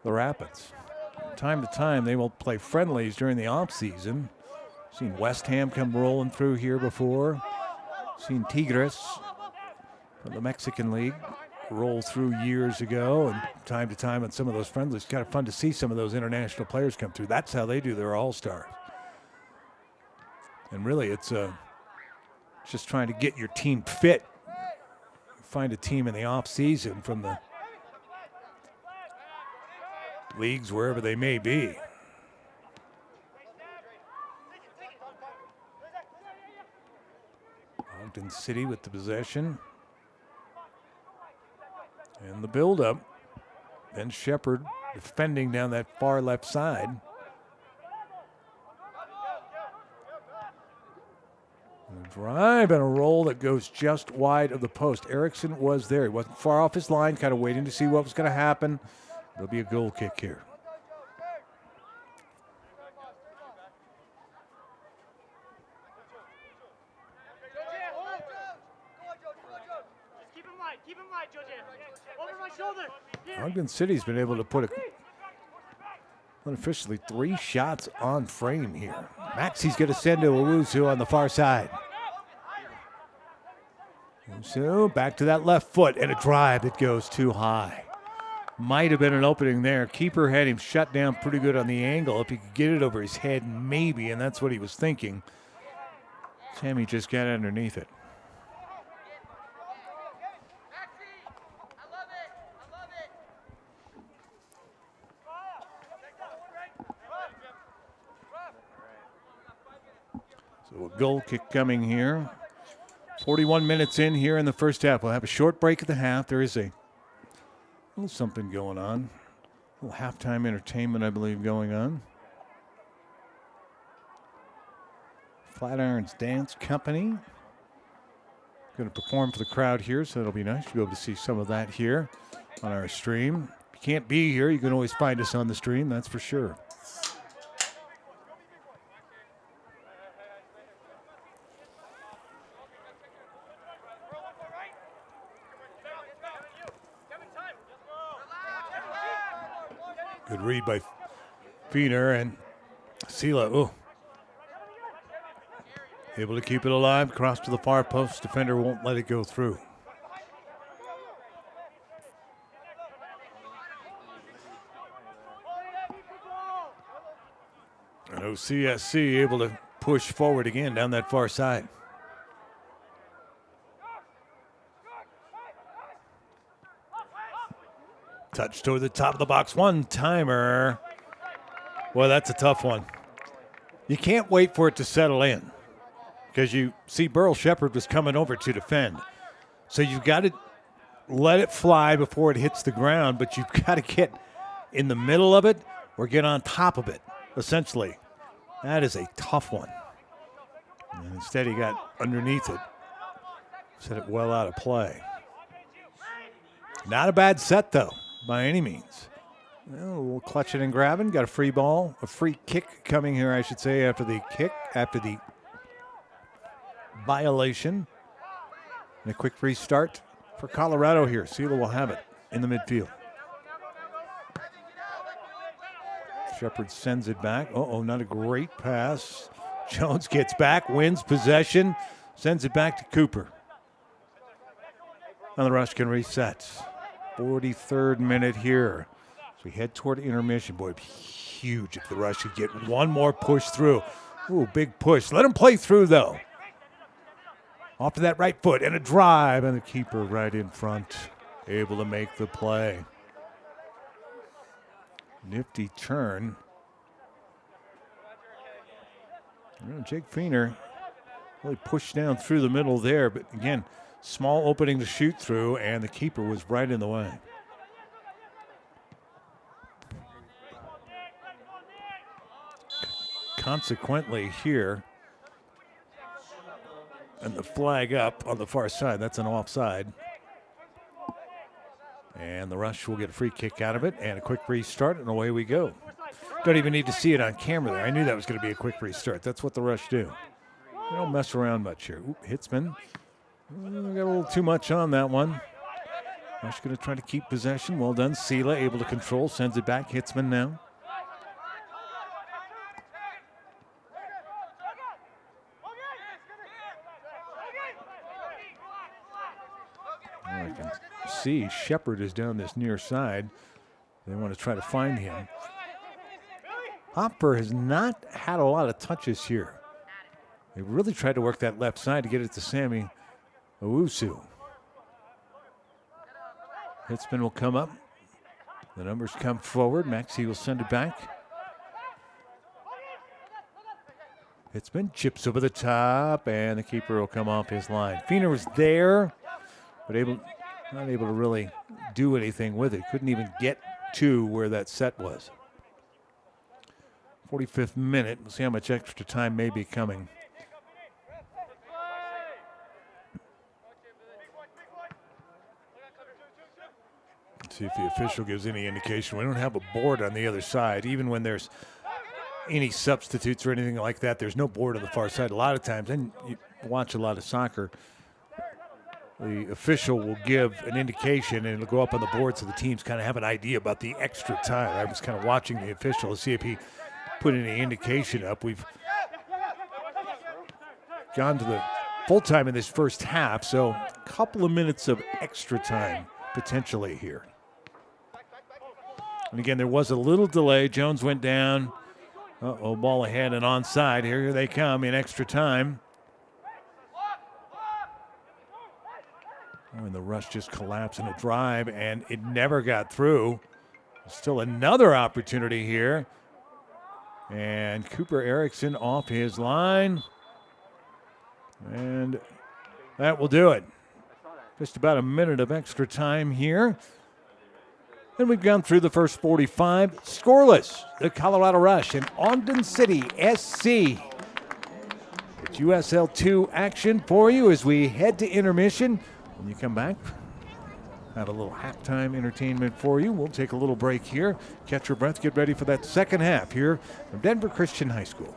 the Rapids. From time to time, they will play friendlies during the off-season. Seen West Ham come rolling through here before. Seen Tigres from the Mexican League roll through years ago, and time to time on some of those friendlies. Kind of fun to see some of those international players come through. That's how they do their All-Stars. And really, it's just trying to get your team fit. Find a team in the off-season from the leagues, wherever they may be. Ogden City with the possession. And the build-up. Then Shepard defending down that far left side. And a drive and a roll that goes just wide of the post. Erickson was there. He wasn't far off his line, kind of waiting to see what was going to happen. There'll be a goal kick here. Ogden City's been able to put unofficially 3 shots on frame here. Maxey's going to send to Owusu on the far side. So back to that left foot and a drive that goes too high. Might have been an opening there. Keeper had him shut down pretty good on the angle. If he could get it over his head, maybe, and that's what he was thinking. Sammy just got underneath it. So a goal kick coming here. 41 minutes in here in the first half. We'll have a short break at the half. There is a little something going on. A little halftime entertainment, I believe, going on. Flatirons Dance Company going to perform for the crowd here, so it'll be nice to be able to see some of that here on our stream. If you can't be here, you can always find us on the stream, that's for sure. Good read by Feener and Sela. Oh, able to keep it alive. Cross to the far post. Defender won't let it go through. And OCSC able to push forward again down that far side. Touch toward the top of the box. One timer. Well, that's a tough one. You can't wait for it to settle in because you see Burl Shepherd was coming over to defend. So you've got to let it fly before it hits the ground, but you've got to get in the middle of it or get on top of it, essentially. That is a tough one. And instead he got underneath it. Set it well out of play. Not a bad set, though, by any means. Well, a little clutching and grabbing. Got a free ball, a free kick coming here, I should say, after the kick, after the violation. And a quick restart for Colorado here. Sela will have it in the midfield. Shepherd sends it back. Uh-oh, not a great pass. Jones gets back, wins possession, sends it back to Cooper. And the Rush can reset. 43rd minute here. So we head toward intermission. Boy, it'd be huge if the Rush could get one more push through. Ooh, big push. Let him play through, though. Off to that right foot and a drive, and the keeper right in front, able to make the play. Nifty turn. Jake Feener really pushed down through the middle there, but again, small opening to shoot through, and the keeper was right in the way. Consequently here, and the flag up on the far side, that's an offside. And the Rush will get a free kick out of it and a quick restart, and away we go. Don't even need to see it on camera there. I knew that was going to be a quick restart. That's what the Rush do. They don't mess around much here. Ooh, Hitzman. Got a little too much on that one. Rush going to try to keep possession. Well done. Sela able to control, sends it back. Hitzman now. I can see Shepherd is down this near side. They want to try to find him. Hopper has not had a lot of touches here. They really tried to work that left side to get it to Sammy Owusu. Hitzman will come up. The numbers come forward. Maxey will send it back. Hitzman chips over the top, and the keeper will come off his line. Feener was there, but not able to really do anything with it. Couldn't even get to where that set was. 45th minute. We'll see how much extra time may be coming. Let's see if the official gives any indication. We don't have a board on the other side. Even when there's any substitutes or anything like that, there's no board on the far side. A lot of times, and you watch a lot of soccer, the official will give an indication and it'll go up on the board so the teams kind of have an idea about the extra time. I was kind of watching the official to see if he put any indication up. We've gone to the full time in this first half, so a couple of minutes of extra time potentially here. And again, there was a little delay. Jones went down. Uh-oh, ball ahead and onside. Here they come in extra time. Oh, and the Rush just collapsed in a drive, and it never got through. Still another opportunity here. And Cooper Erickson off his line. And that will do it. Just about a minute of extra time here. And we've gone through the first 45. Scoreless, the Colorado Rush and Ogden City SC. It's USL 2 action for you as we head to intermission. When you come back, have a little halftime entertainment for you. We'll take a little break here. Catch your breath. Get ready for that second half here from Denver Christian High School.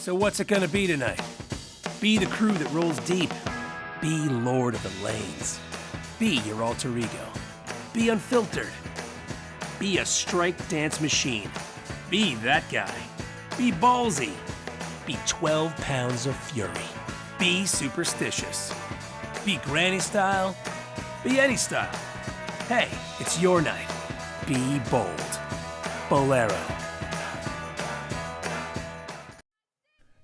So what's it gonna be tonight? Be the crew that rolls deep. Be Lord of the Lanes. Be your alter ego. Be unfiltered. Be a strike dance machine. Be that guy. Be ballsy. Be 12 pounds of fury. Be superstitious. Be granny style. Be any style. Hey, it's your night. Be bold. Bolero.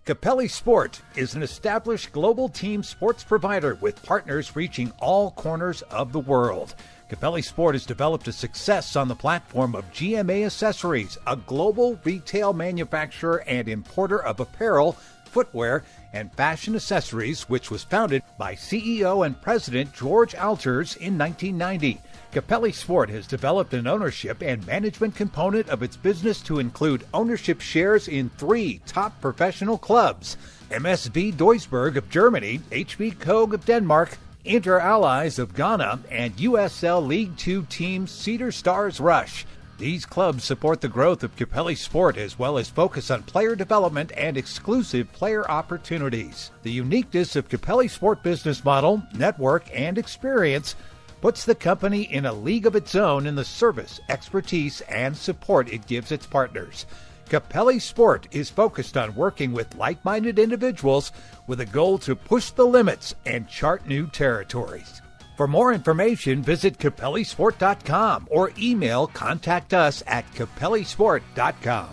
Capelli Sport is an established global team sports provider with partners reaching all corners of the world. Capelli Sport has developed a success on the platform of GMA Accessories, a global retail manufacturer and importer of apparel, footwear, and fashion accessories, which was founded by CEO and President George Alters in 1990. Capelli Sport has developed an ownership and management component of its business to include ownership shares in 3 top professional clubs: MSV Duisburg of Germany, HB Koge of Denmark, Inter Allies of Ghana, and USL League Two team Cedar Stars Rush. These clubs support the growth of Capelli Sport as well as focus on player development and exclusive player opportunities. The uniqueness of Capelli Sport business model, network, and experience puts the company in a league of its own in the service, expertise, and support it gives its partners. Capelli Sport is focused on working with like-minded individuals with a goal to push the limits and chart new territories. For more information, visit capellisport.com or email contact us at capellisport.com.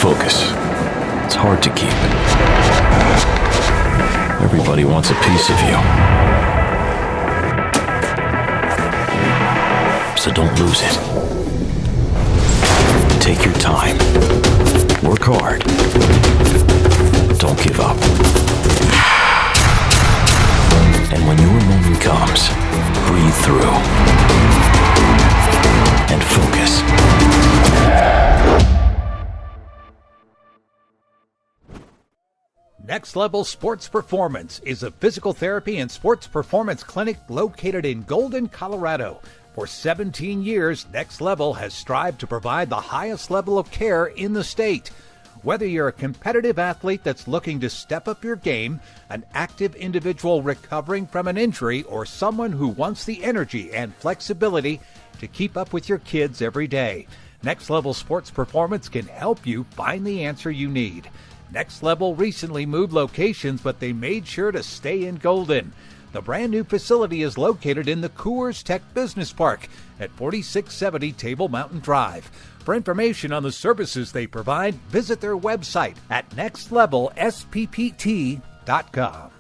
Focus. It's hard to keep. Everybody wants a piece of you. So don't lose it. Take your time. Work hard. Don't give up. And when your moment comes, breathe through and focus. Next Level Sports Performance is a physical therapy and sports performance clinic located in Golden, Colorado. For 17 years, Next Level has strived to provide the highest level of care in the state. Whether you're a competitive athlete that's looking to step up your game, an active individual recovering from an injury, or someone who wants the energy and flexibility to keep up with your kids every day, Next Level Sports Performance can help you find the answer you need. Next Level recently moved locations, but they made sure to stay in Golden. The brand new facility is located in the Coors Tech Business Park at 4670 Table Mountain Drive. For information on the services they provide, visit their website at nextlevelsPPT.com.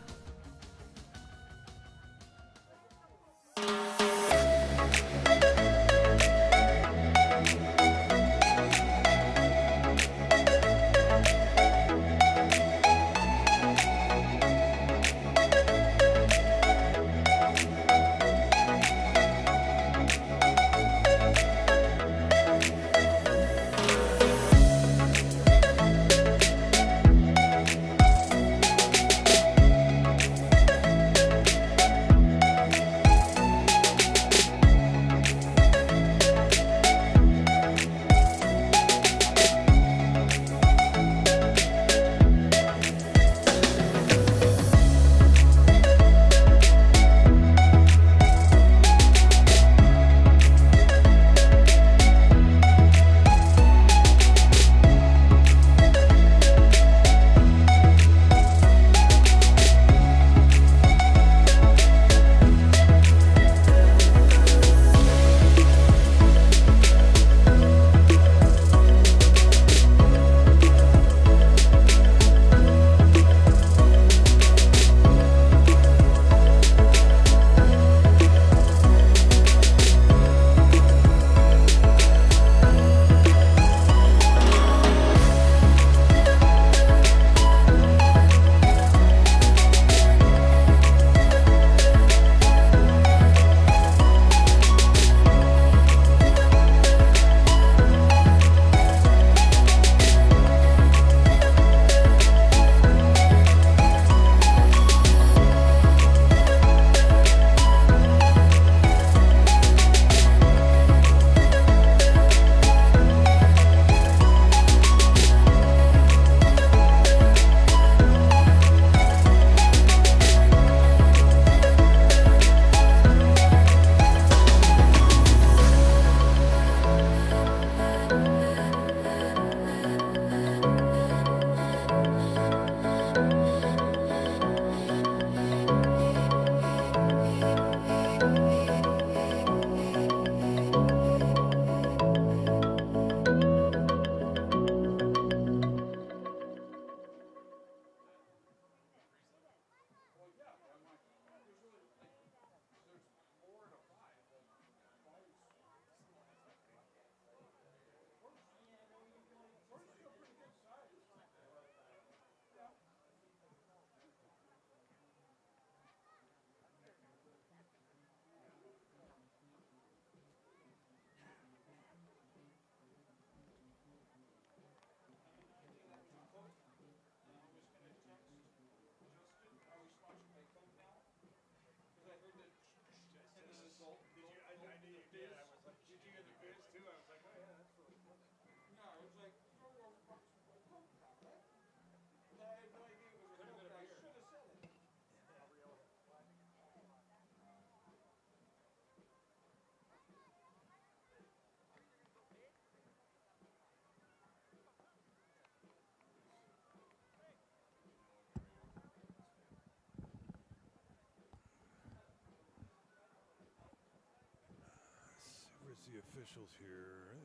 Where's the officials here?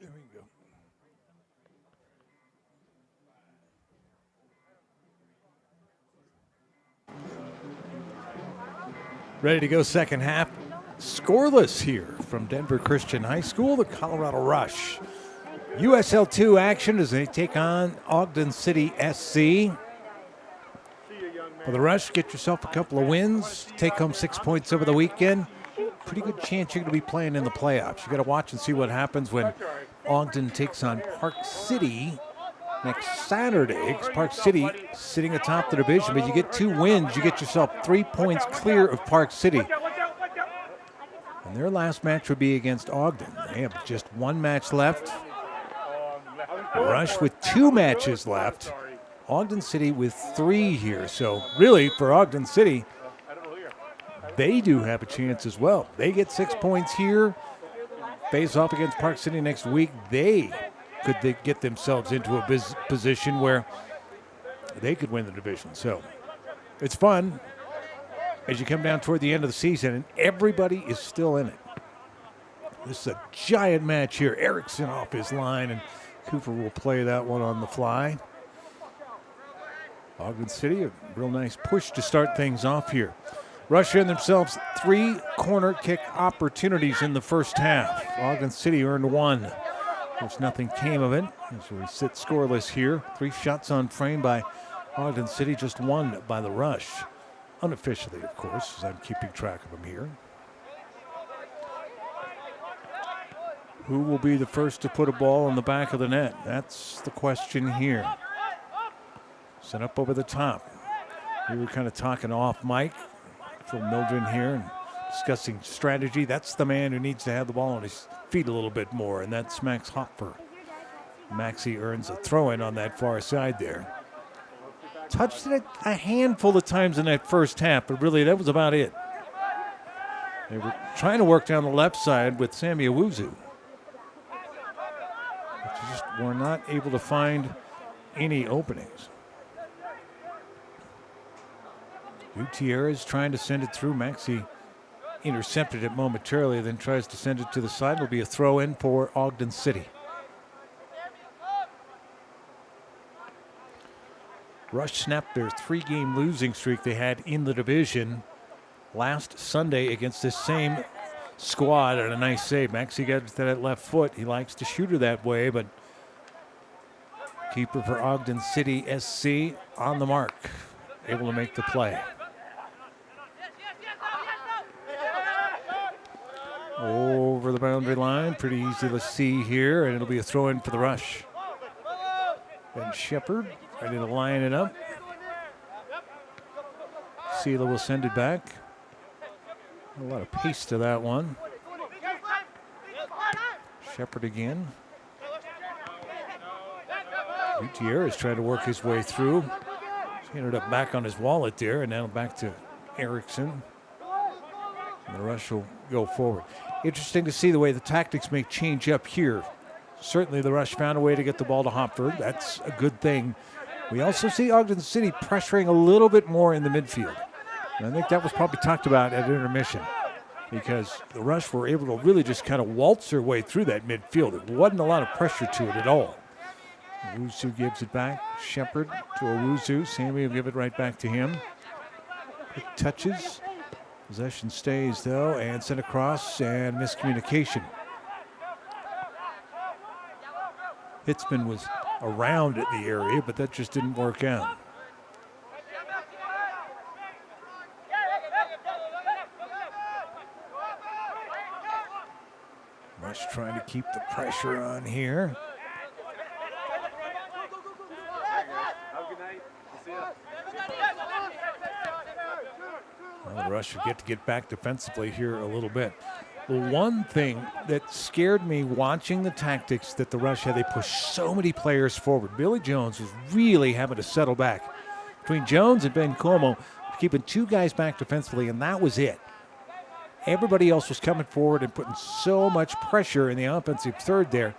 There we go. Ready to go second half. Scoreless here from Denver Christian High School, the Colorado Rush. USL 2 action as they take on Ogden City SC. For the Rush, get yourself a couple of wins, take home 6 points over the weekend. Pretty good chance you're going to be playing in the playoffs. You got to watch and see what happens when Ogden takes on Park City next Saturday. 'Cause Park City sitting atop the division, but you get 2 wins, you get yourself 3 points clear of Park City. And their last match would be against Ogden. They have just 1 match left. The Rush with 2 matches left. Ogden City with 3 here. So really for Ogden City, they do have a chance as well. They get 6 points here. Face off against Park City next week. They could get themselves into a position where they could win the division. So it's fun as you come down toward the end of the season, and everybody is still in it. This is a giant match here. Erickson off his line, and Cooper will play that one on the fly. Ogden City, a real nice push to start things off here. Rush earned themselves 3 corner kick opportunities in the first half. Ogden City earned 1. Of course, nothing came of it. So we sit scoreless here. 3 shots on frame by Ogden City, just 1 by the Rush. Unofficially, of course, as I'm keeping track of them here. Who will be the first to put a ball in the back of the net? That's the question here. Set up over the top. We were kind of talking off mic. Phil Mildren here and discussing strategy. That's the man who needs to have the ball on his feet a little bit more, and that's Max Hopper. Maxie earns a throw-in on that far side there. Touched it a handful of times in that first half, but really that was about it. They were trying to work down the left side with Sammy Owuzu, but just were not able to find any openings. Gutierrez trying to send it through. Maxie intercepted it momentarily, then tries to send it to the side. It'll be a throw-in for Ogden City. Rush snapped their 3-game losing streak they had in the division last Sunday against this same squad, and a nice save. Maxie got to that left foot. He likes to shoot her that way, but keeper for Ogden City SC on the mark, able to make the play. Over the boundary line, pretty easy to see here, and it'll be a throw-in for the Rush. Ben Shepard ready to line it up. Sela will send it back. A lot of pace to that one. Shepard again. Gutierrez trying to work his way through. He ended up back on his wallet there, and now back to Erickson. And the Rush will go forward. Interesting to see the way the tactics may change up here. Certainly the Rush found a way to get the ball to Hopford. That's a good thing. We also see Ogden City pressuring a little bit more in the midfield. And I think that was probably talked about at intermission, because the Rush were able to really just kind of waltz their way through that midfield. There wasn't a lot of pressure to it at all. Owuzu gives it back. Shepard to Owuzu. Sammy will give it right back to him. Quick touches. Possession stays, though, and sent across, and miscommunication. Hitzman was around the area, but that just didn't work out. Rush trying to keep the pressure on here. Well, the Rush will get back defensively here a little bit. The one thing that scared me watching the tactics that the Rush had, they pushed so many players forward. Billy Jones was really having to settle back. Between Jones and Ben Como, keeping 2 guys back defensively, and that was it. Everybody else was coming forward and putting so much pressure in the offensive third there.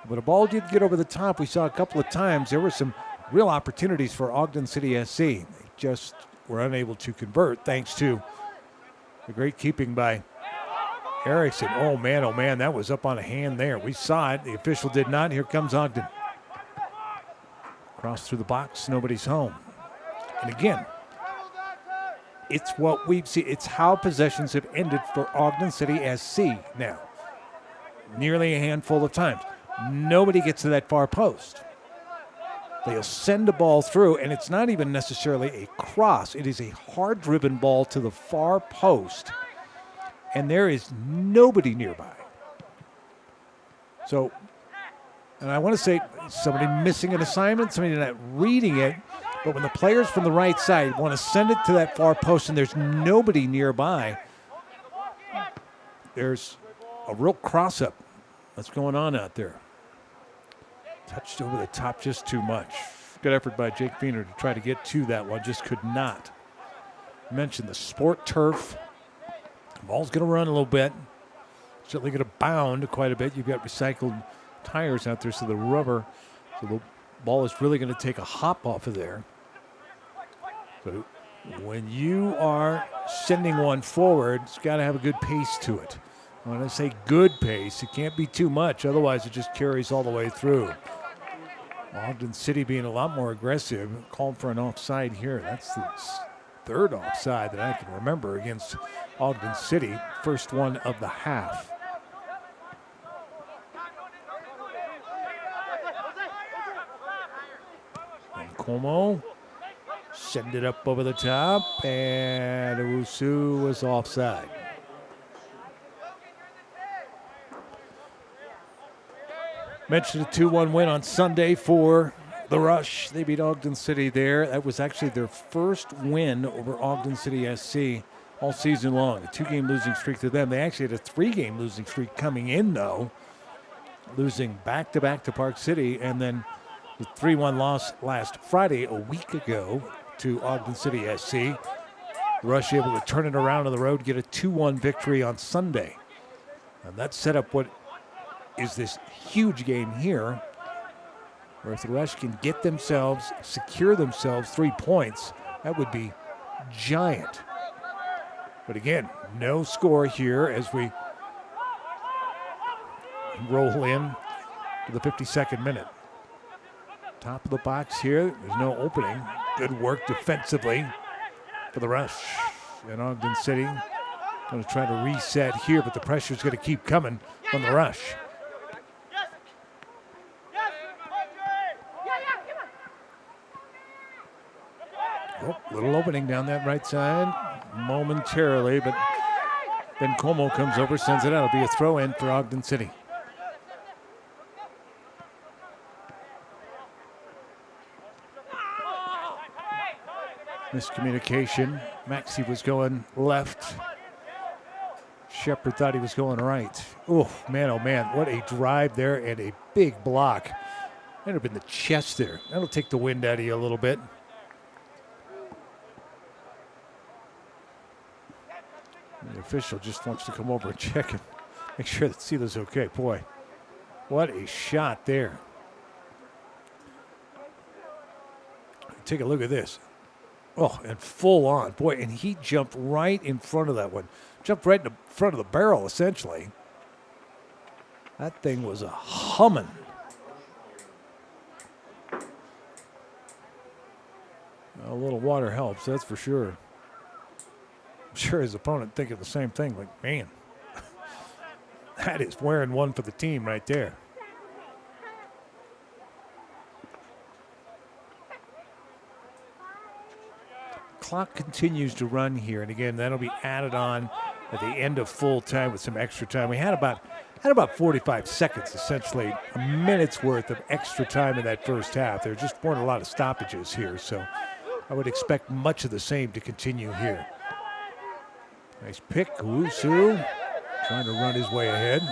But a ball did get over the top. We saw a couple of times. There were some real opportunities for Ogden City SC. They just were unable to convert, thanks to the great keeping by Erickson. Oh man, that was up on a hand there. We saw it. The official did not. Here comes Ogden. Cross through the box. Nobody's home. And again, it's what we've seen. It's how possessions have ended for Ogden City SC now. Nearly a handful of times. Nobody gets to that far post. They'll send a ball through, and it's not even necessarily a cross. It is a hard-driven ball to the far post, and there is nobody nearby. So, and I want to say somebody missing an assignment, somebody not reading it, but when the players from the right side want to send it to that far post and there's nobody nearby, there's a real cross-up that's going on out there. Touched over the top just too much. Good effort by Jake Feener to try to get to that one, just could not. Mentioned the sport turf. Ball's going to run a little bit. Certainly going to bound quite a bit. You've got recycled tires out there, so the the ball is really going to take a hop off of there. But when you are sending one forward, it's got to have a good pace to it. When I say good pace, it can't be too much, otherwise it just carries all the way through. Ogden City being a lot more aggressive, called for an offside here. That's the third offside that I can remember against Ogden City, first one of the half. And Como send it up over the top, and Owusu was offside. Mentioned a 2-1 win on Sunday for the Rush. They beat Ogden City there. That was actually their first win over Ogden City SC all season long. A 2-game losing streak to them. They actually had a 3-game losing streak coming in, though, losing back-to-back to Park City, and then the 3-1 loss last Friday, a week ago, to Ogden City SC. The Rush able to turn it around on the road, get a 2-1 victory on Sunday. And that set up what is this huge game here, where if the Rush can get themselves, secure themselves 3 points, that would be giant. But again, no score here as we roll in to the 52nd minute. Top of the box here, there's no opening. Good work defensively for the Rush. And Ogden City going to try to reset here, but the pressure's going to keep coming from the Rush. Oh, little opening down that right side momentarily, but then Como comes over, sends it out. It'll be a throw in for Ogden City. Miscommunication. Maxey was going left. Shepard thought he was going right. Oh man, what a drive there and a big block. Might have been the chest there. That'll take the wind out of you a little bit. The official just wants to come over and check and make sure that Sila's okay. Boy, what a shot there. Take a look at this. Oh, and full on. Boy, and he jumped right in front of that one. Jumped right in the front of the barrel, essentially. That thing was a humming. A little water helps, that's for sure. I'm sure his opponent thinking the same thing. Like, man, that is wearing one for the team right there. Clock continues to run here, and again, that'll be added on at the end of full time with some extra time. We had about 45 seconds, essentially a minute's worth of extra time in that first half. There just weren't a lot of stoppages here, so I would expect much of the same to continue here. Nice pick, Owusu trying to run his way ahead.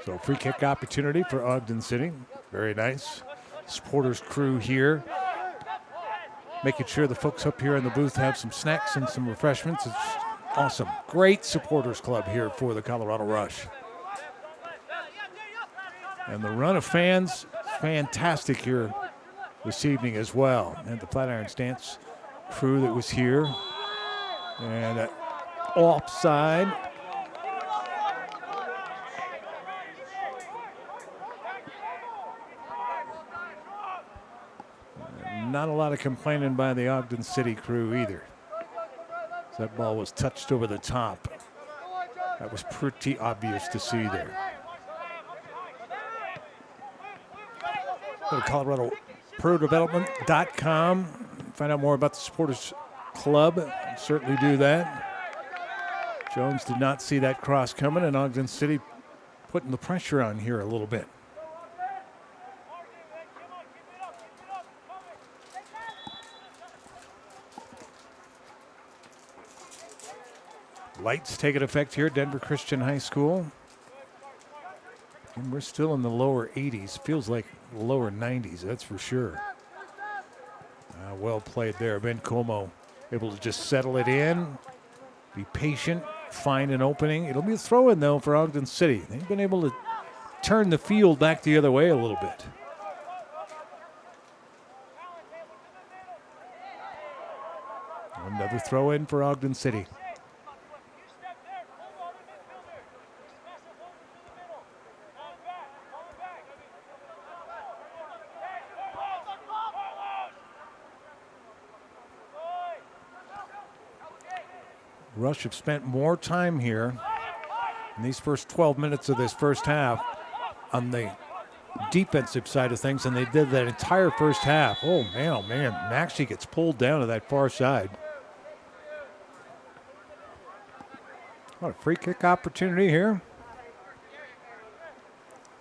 So free kick opportunity for Ogden City. Very nice. Supporters crew here, making sure the folks up here in the booth have some snacks and some refreshments. It's awesome. Great supporters club here for the Colorado Rush. And the run of fans, fantastic here this evening as well. And the Flatiron Stance crew that was here. And offside. not a lot of complaining by the Ogden City crew either. That ball was touched over the top. That was pretty obvious to see there. Go to ColoradoProDevelopment.com. Find out more about the Supporters Club. Certainly do that. Jones did not see that cross coming, and Ogden City putting the pressure on here a little bit. Lights taking effect here at Denver Christian High School. And we're still in the lower 80s. Feels like lower 90s, that's for sure. Well played there. Ben Como able to just settle it in, be patient, find an opening. It'll be a throw-in, though, for Ogden City. They've been able to turn the field back the other way a little bit. Another throw-in for Ogden City. Rush have spent more time here in these first 12 minutes of this first half on the defensive side of things than they did that entire first half. Oh, man. Maxey gets pulled down to that far side. What a free kick opportunity here.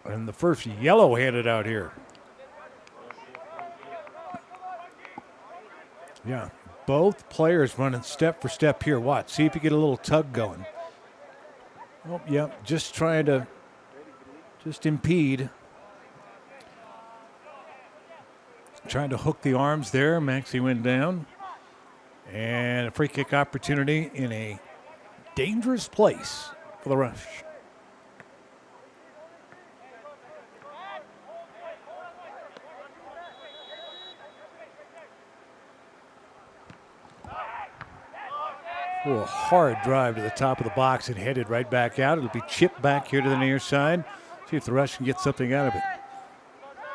And the first yellow handed out here. Yeah. Both players running step for step here. Watch. See if you get a little tug going. Oh, yeah. Just trying to impede. Trying to hook the arms there. Maxey went down. And a free kick opportunity in a dangerous place for the Rush. Oh, a hard drive to the top of the box and headed right back out. It'll be chipped back here to the near side. See if the Rush can get something out of it.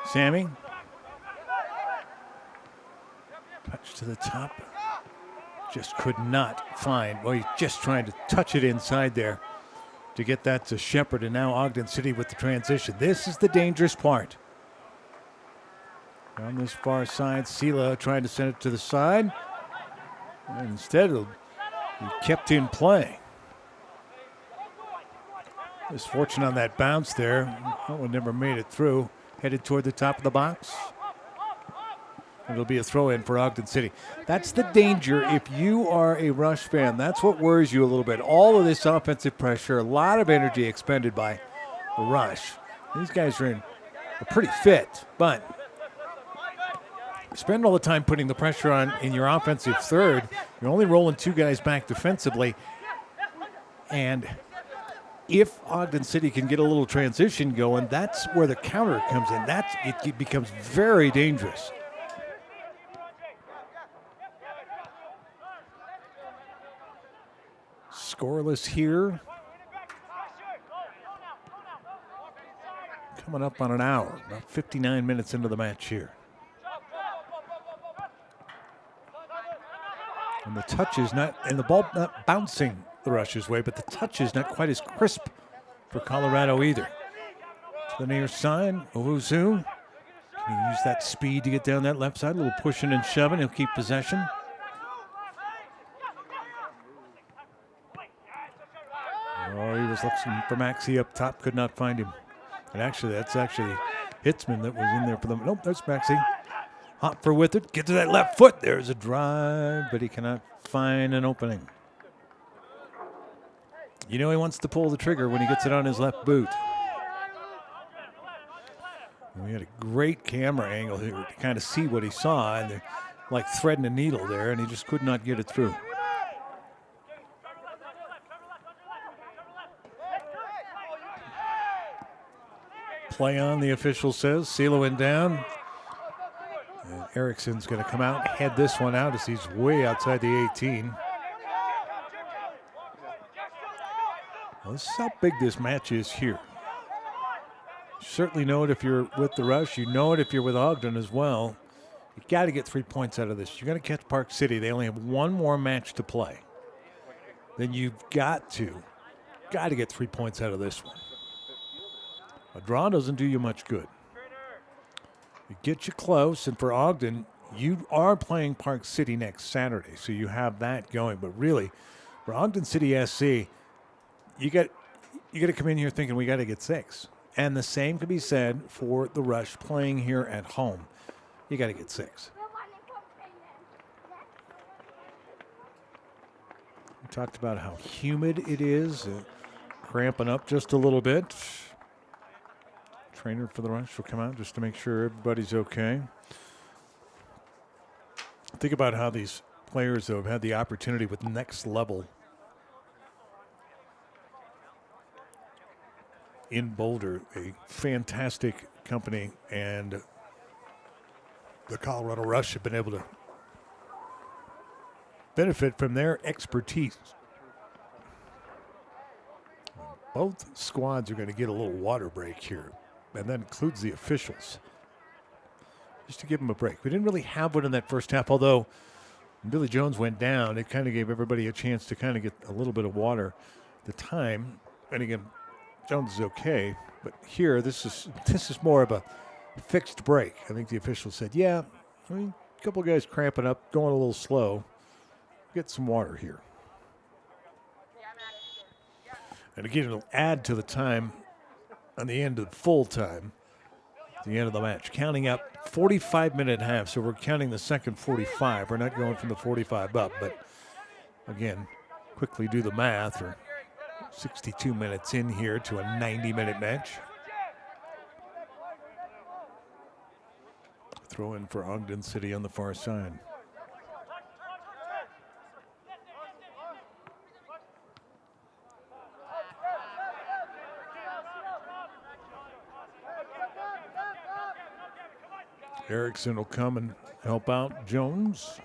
Sammy. Touch to the top. Just could not find. Well, he's just trying to touch it inside there to get that to Shepard. And now Ogden City with the transition. This is the dangerous part. On this far side, Sela trying to send it to the side. And instead, it'll be kept in play. Misfortune on that bounce there. That one never made it through. Headed toward the top of the box. It'll be a throw-in for Ogden City. That's the danger if you are a Rush fan. That's what worries you a little bit. All of this offensive pressure, a lot of energy expended by the Rush. These guys are pretty fit, but spend all the time putting the pressure on in your offensive third. You're only rolling two guys back defensively. And if Ogden City can get a little transition going, that's where the counter comes in. It becomes very dangerous. Scoreless here. Coming up on an hour, about 59 minutes into the match here. And the touch is not, and the ball not bouncing the Rush's way, but the touch is not quite as crisp for Colorado either. To the near side, Owusu. Can he use that speed to get down that left side? A little pushing and shoving. He'll keep possession. Oh, he was looking for Maxey up top, could not find him. And actually, that's actually Hitzman that was in there for them. Nope, there's Maxey. Hopper with it, get to that left foot. There's a drive, but he cannot find an opening. You know he wants to pull the trigger when he gets it on his left boot. And we had a great camera angle here to kind of see what he saw, and they're like threading a needle there, and he just could not get it through. Play on, the official says. Sela went down. And Erickson's going to come out and head this one out as he's way outside the 18. Well, this is how big this match is here. You certainly know it if you're with the Rush. You know it if you're with Ogden as well. You got to get 3 points out of this. You're going to catch Park City. They only have one more match to play. Then you've got to get 3 points out of this one. A draw doesn't do you much good. It gets you close, and for Ogden, you are playing Park City next Saturday, so you have that going. But really, for Ogden City SC, you got to come in here thinking we got to get 6. And the same can be said for the Rush playing here at home. You got to get 6. We talked about how humid it is, cramping up just a little bit. Trainer for the Rush will come out just to make sure everybody's okay. Think about how these players, though, have had the opportunity with Next Level in Boulder, a fantastic company, and the Colorado Rush have been able to benefit from their expertise. Both squads are going to get a little water break here, and that includes the officials, just to give them a break. We didn't really have one in that first half, although when Billy Jones went down, it kind of gave everybody a chance to kind of get a little bit of water at the time. And again, Jones is okay, but here this is more of a fixed break. I think the officials said, yeah, I mean, a couple of guys cramping up, going a little slow. Get some water here. And again, it'll add to the time on the end of the full time, the end of the match. Counting up 45-minute half, so we're counting the second 45. We're not going from the 45 up, but again, quickly do the math. We're 62 minutes in here to a 90-minute match. Throw in for Ogden City on the far side. Erickson will come and help out Jones.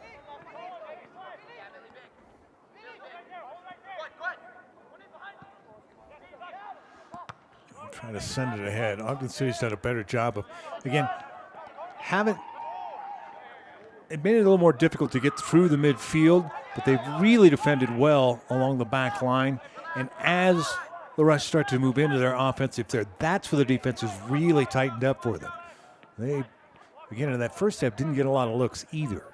Trying to send it ahead. Ogden City's done a better job of, again, it made it a little more difficult to get through the midfield, but they've really defended well along the back line. And as the Rush start to move into their offensive third, that's where the defense has really tightened up for them. They, again, in that first half, didn't get a lot of looks either.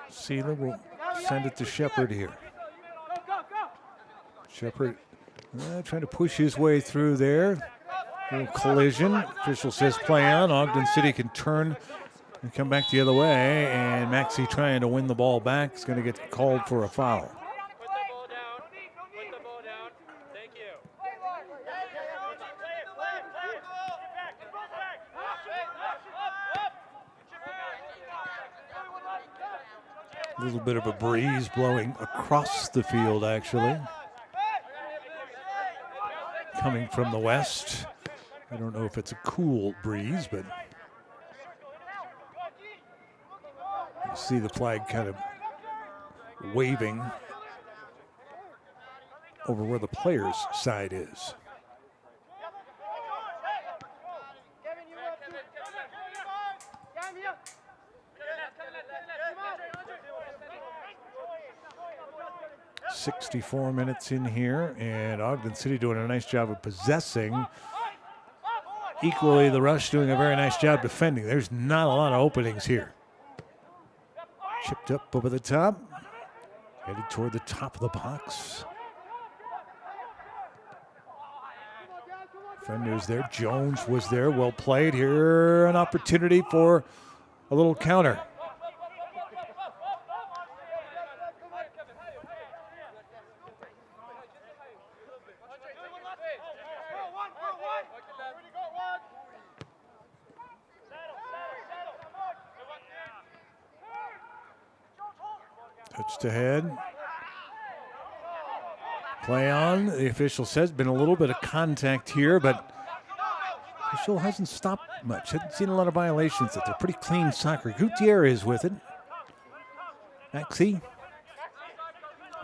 Sealer will send it to Shepard here. Shepard trying to push his way through there. Little collision. Official says play on. Ogden City can turn and come back the other way. And Maxey trying to win the ball back is going to get called for a foul. A little bit of a breeze blowing across the field, actually. Coming from the west. I don't know if it's a cool breeze, but you see the flag kind of waving over where the players' side is. .64 minutes in here, and Ogden City doing a nice job of possessing. Equally, the Rush doing a very nice job defending. There's not a lot of openings here. Chipped up over the top. Headed toward the top of the box. Defenders there. Jones was there. Well played here. An opportunity for a little counter. Touched ahead. Play on. The official says been a little bit of contact here, but the official hasn't stopped much. Hasn't seen a lot of violations. They're pretty clean soccer. Gutierrez with it. Maxey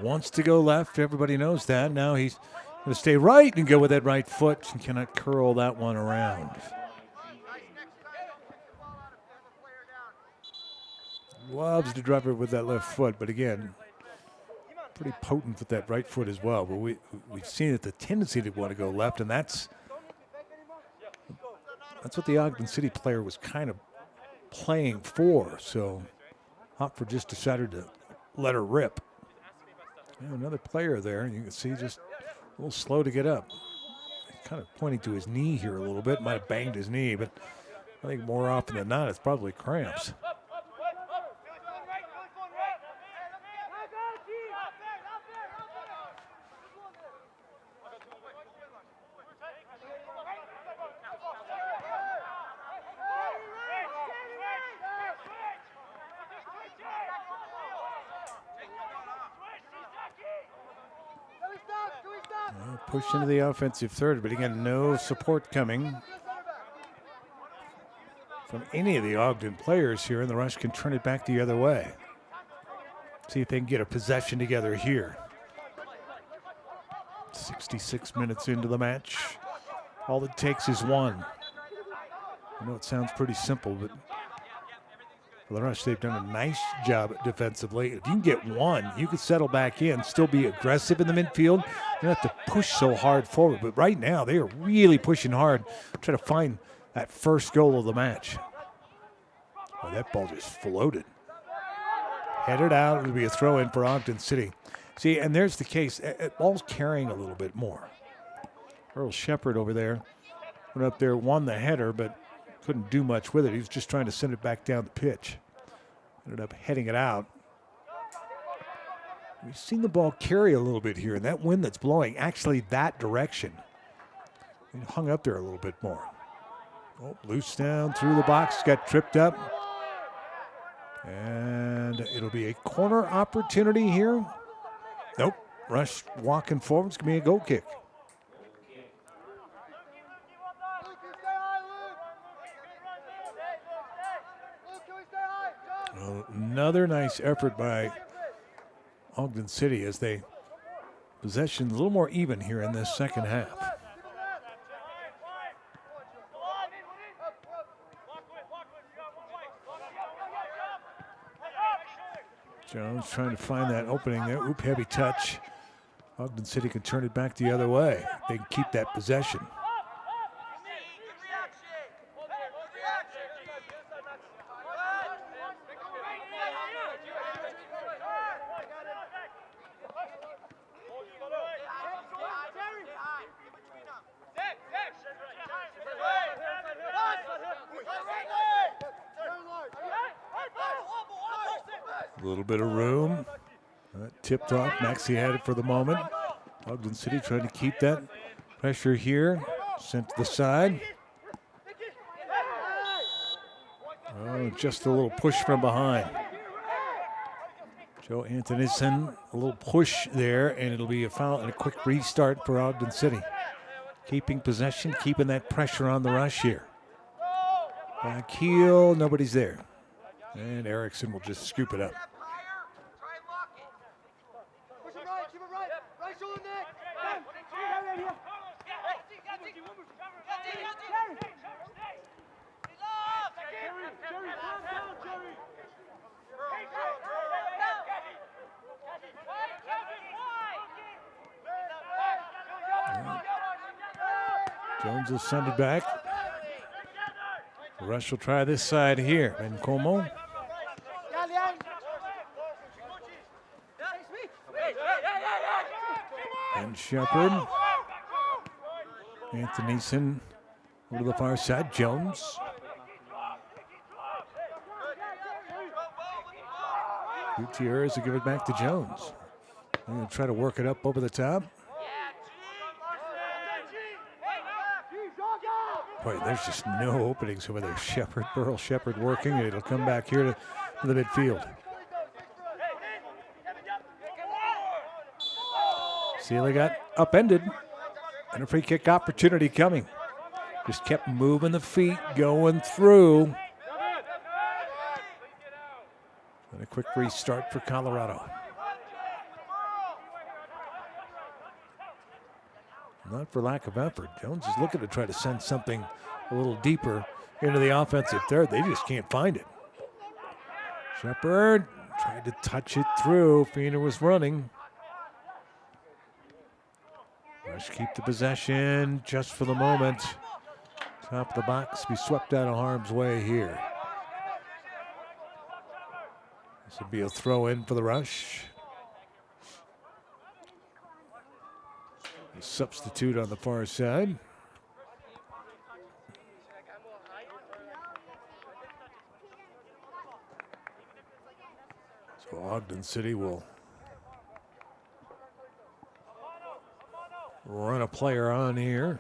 wants to go left. Everybody knows that. Now he's Going to stay right and go with that right foot and cannot curl that one around. Loves to drop it with that left foot, but again, pretty potent with that right foot as well. But we've seen it, the tendency to want to go left, and that's what the Ogden City player was kind of playing for. So Hopford just decided to let her rip. Yeah, another player there, you can see just a little slow to get up. Kind of pointing to his knee here a little bit. Might have banged his knee, but I think more often than not, it's probably cramps. Push into the offensive third, but again, no support coming from any of the Ogden players here, and the Rush can turn it back the other way. See if they can get a possession together here. 66 minutes into the match. All it takes is one. I know it sounds pretty simple, but for the Rush, they've done a nice job defensively. If you can get one, you can settle back in, still be aggressive in the midfield. You don't have to push so hard forward. But right now, they are really pushing hard, trying to find that first goal of the match. Oh, that ball just floated. Headed out. It'll be a throw in for Ogden City. See, and there's the case. Ball's carrying a little bit more. Earl Shepard over there went up there, won the header, but couldn't do much with it. He was just trying to send it back down the pitch. Ended up heading it out. We've seen the ball carry a little bit here, and that wind that's blowing actually that direction. It hung up there a little bit more. Oh, loose down through the box, got tripped up. And it'll be a corner opportunity here. Nope, Rush walking forward. It's going to be a goal kick. Another nice effort by Ogden City as they possession a little more even here in this second half. Jones trying to find that opening there. Oop, heavy touch. Ogden City can turn it back the other way. They can keep that possession. A little bit of room. Tipped off. Maxey had it for the moment. Ogden City trying to keep that pressure here. Sent to the side. Oh, just a little push from behind. Joe Anthonyson, a little push there, and it'll be a foul and a quick restart for Ogden City. Keeping possession, keeping that pressure on the Rush here. Back heel, nobody's there. And Erickson will just scoop it up. Jones will send it back. Rush will try this side here. And Como. And Shepard. Anthonyson over to the far side. Jones. Gutierrez will give it back to Jones. They're going to try to work it up over the top. Boy, there's just no openings over there. Shepard, Burl Shepard working. It'll come back here to the midfield. Sealy got upended. And a free kick opportunity coming. Just kept moving the feet, going through. And a quick restart for Colorado. Not for lack of effort. Jones is looking to try to send something a little deeper into the offensive third. They just can't find it. Shepard tried to touch it through. Feener was running. Rush keep the possession just for the moment. Top of the box, be swept out of harm's way here. This will be a throw in for the Rush. A substitute on the far side. So Ogden City will run a player on here.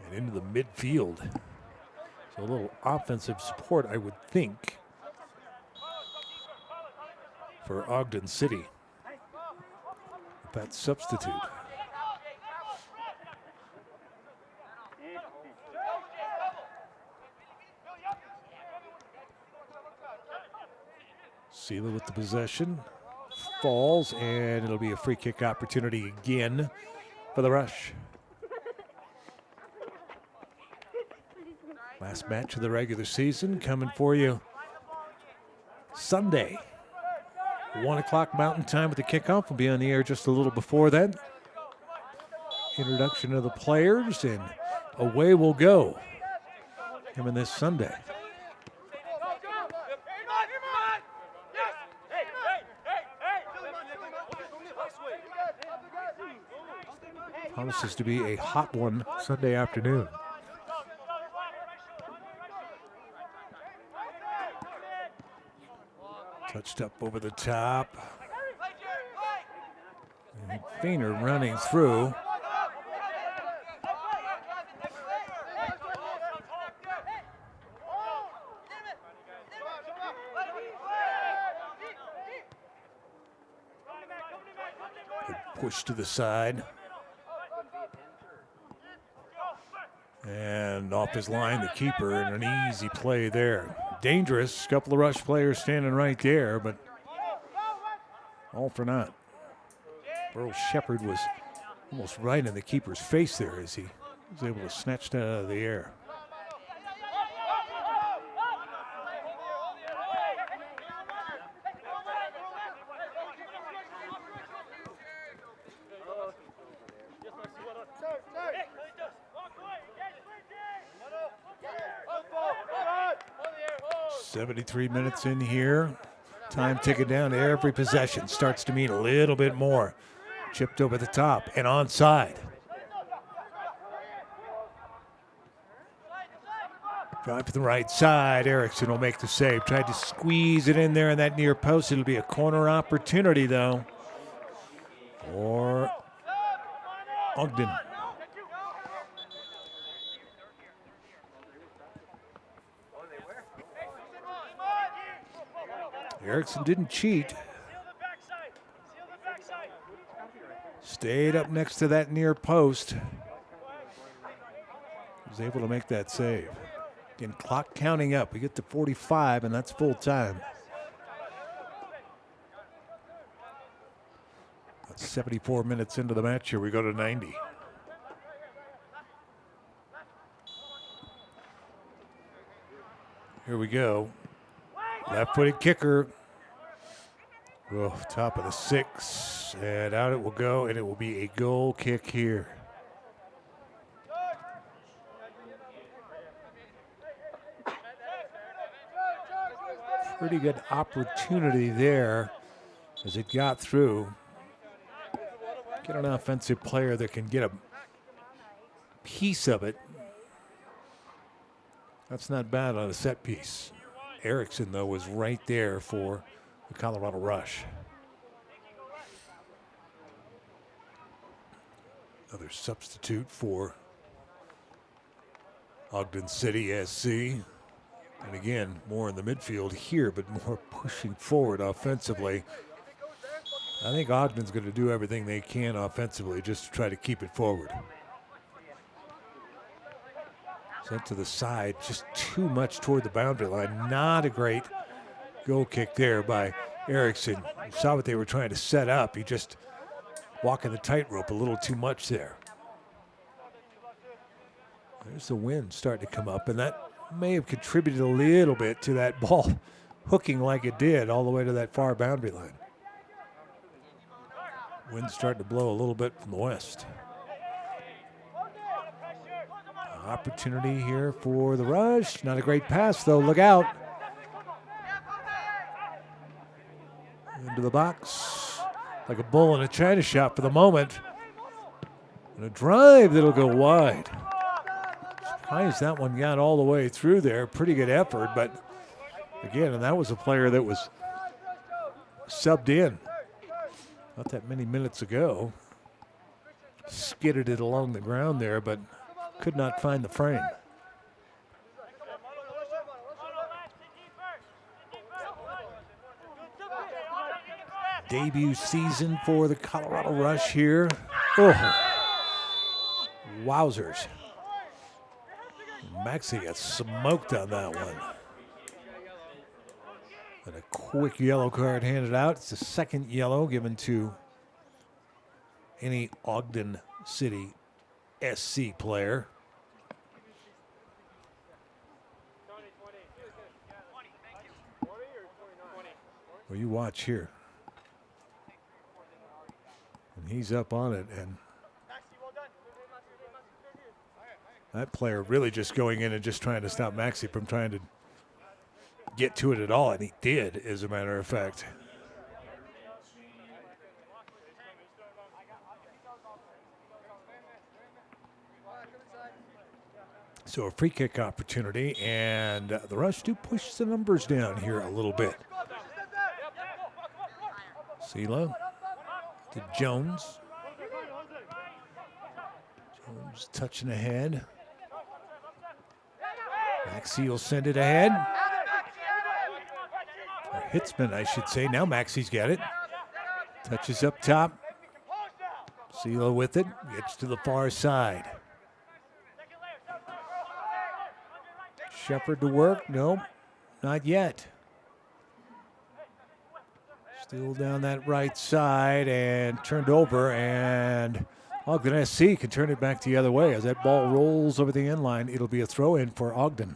And into the midfield. So a little offensive support, I would think, for Ogden City. That substitute. Sealer with the possession. Falls, and it'll be a free kick opportunity again for the Rush. Last match of the regular season coming for you Sunday. 1 o'clock Mountain Time with the kickoff. We'll be on the air just a little before that. Introduction of the players, and away we'll go. Coming this Sunday. Promises to be a hot one Sunday afternoon. Touched up over the top. And Feener running through. Good push to the side. And off his line, the keeper, and an easy play there. Dangerous, couple of Rush players standing right there, but all for naught. Burl Shepard was almost right in the keeper's face there as he was able to snatch that out of the air. .73 minutes in here. Time ticking down. Every possession starts to mean a little bit more. Chipped over the top and onside. Drive to the right side. Erickson will make the save. Tried to squeeze it in there in that near post. It'll be a corner opportunity, though, for Ogden. Erickson didn't cheat. Stayed up next to that near post. Was able to make that save. Again, clock counting up. We get to 45, and that's full time. That's 74 minutes into the match here. We go to 90. Here we go. Left-footed kicker. Oh, top of the 6, and out it will go, and it will be a goal kick here. Pretty good opportunity there as it got through. Get an offensive player that can get a piece of it. That's not bad on a set piece. Erickson, though, was right there for the Colorado Rush. Another substitute for Ogden City SC. And again, more in the midfield here, but more pushing forward offensively. I think Ogden's going to do everything they can offensively just to try to keep it forward. Sent to the side, just too much toward the boundary line. Not a great goal kick there by Erickson. You saw what they were trying to set up. He just walking the tightrope a little too much there. There's the wind starting to come up, and that may have contributed a little bit to that ball hooking like it did all the way to that far boundary line. Wind's starting to blow a little bit from the west. Opportunity here for the Rush. Not a great pass, though. Look out. Into the box. Like a bull in a china shop for the moment. And a drive that'll go wide. Surprised that one got all the way through there. Pretty good effort, but again, and that was a player that was subbed in not that many minutes ago. Skidded it along the ground there, but could not find the frame. Debut season for the Colorado Rush here. Oh, wowzers. Maxey got smoked on that one. And a quick yellow card handed out. It's the second yellow given to any Ogden City SC player. Well, you watch here. And he's up on it, and that player really just going in and just trying to stop Maxey from trying to get to it at all, and he did, as a matter of fact. So a free kick opportunity, and the Rush do push the numbers down here a little bit. Sela to Jones. Jones touching ahead. Maxey will send it ahead. Or Hitzman, I should say. Now Maxey's got it. Touches up top. Sela with it. Gets to the far side. Shepard to work. No, not yet. Still down that right side and turned over, and Ogden SC can turn it back the other way. As that ball rolls over the end line, it'll be a throw in for Ogden.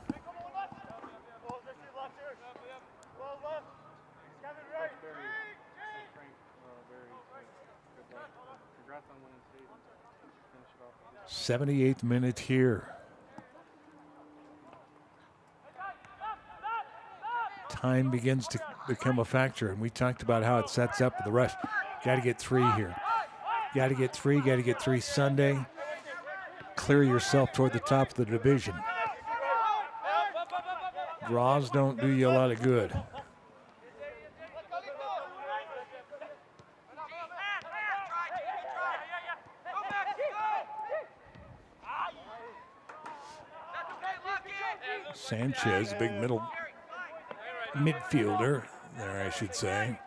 '78th minute here. Time begins to become a factor, and we talked about how it sets up for the Rush. Got to get three here. Got to get three Sunday. Clear yourself toward the top of the division. Draws don't do you a lot of good. Sanchez, big middle midfielder there, I should say.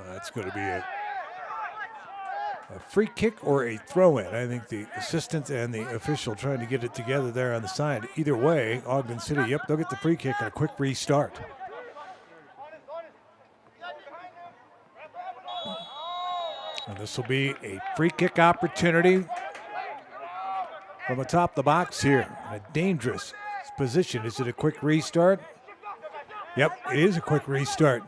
That's going to be a free kick or a throw-in. I think the assistant and the official trying to get it together there on the side. Either way, Ogden City, yep, they'll get the free kick and a quick restart. And this will be a free kick opportunity from atop the box here. A dangerous position. Is it a quick restart? Yep, it is a quick restart.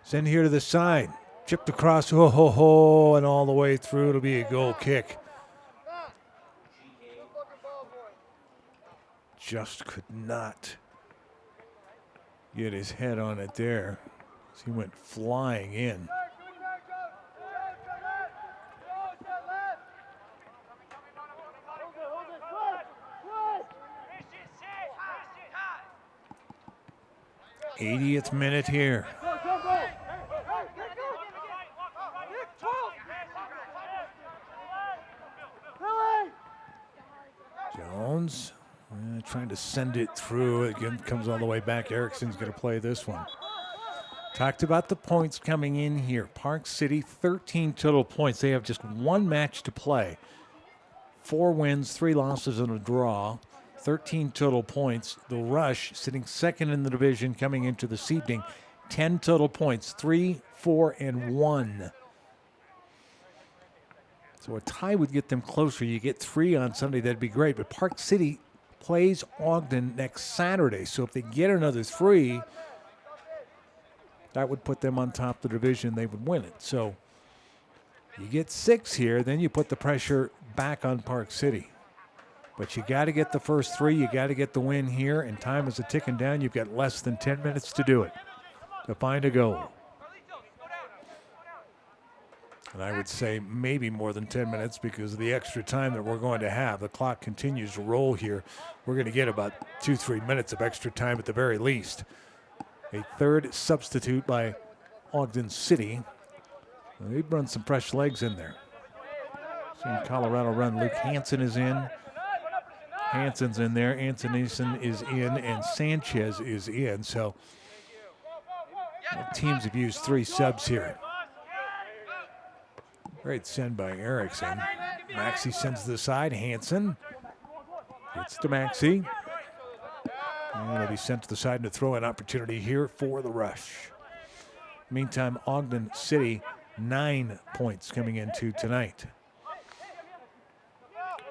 Send here to the side. Chipped across, ho, ho, ho, and all the way through. It'll be a goal kick. Just could not get his head on it there as he went flying in. '80th minute here. Jones trying to send it through. Again, comes all the way back. Erickson's going to play this one. Talked about the points coming in here. Park City, 13 total points. They have just one match to play. 4 wins, 3 losses, and a draw. 13 total points. The Rush sitting second in the division coming into this evening. 10 total points, 3, 4, and 1. So a tie would get them closer. You get 3 on Sunday, that'd be great. But Park City plays Ogden next Saturday. So if they get another 3, that would put them on top of the division. They would win it. So you get 6 here, then you put the pressure back on Park City. But you got to get the first 3. You got to get the win here, and time is ticking down. You've got less than 10 minutes to do it, to find a goal. And I would say maybe more than 10 minutes because of the extra time that we're going to have. The clock continues to roll here. We're going to get about 2-3 minutes of extra time at the very least. A third substitute by Ogden City. Well, they've run some fresh legs in there. Seen Colorado run. Luke Hansen is in. Hansen's in there. Antonison is in. And Sanchez is in. So teams have used 3 subs here. Great send by Erickson. Maxey sends to the side. Hansen gets to Maxey. And it'll be sent to the side to throw an opportunity here for the Rush. Meantime, Ogden City, 9 points coming into tonight.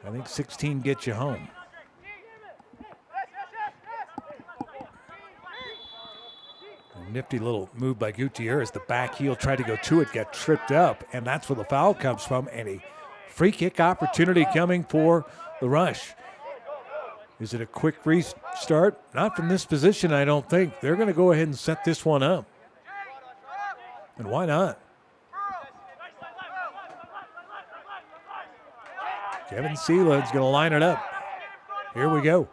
I think 16 gets you home. A nifty little move by Gutierrez. The back heel tried to go to it, got tripped up, and that's where the foul comes from. And a free kick opportunity coming for the Rush. Is it a quick restart? Not from this position, I don't think. They're going to go ahead and set this one up. And why not? Kevin Seeland's going to line it up. Here we go.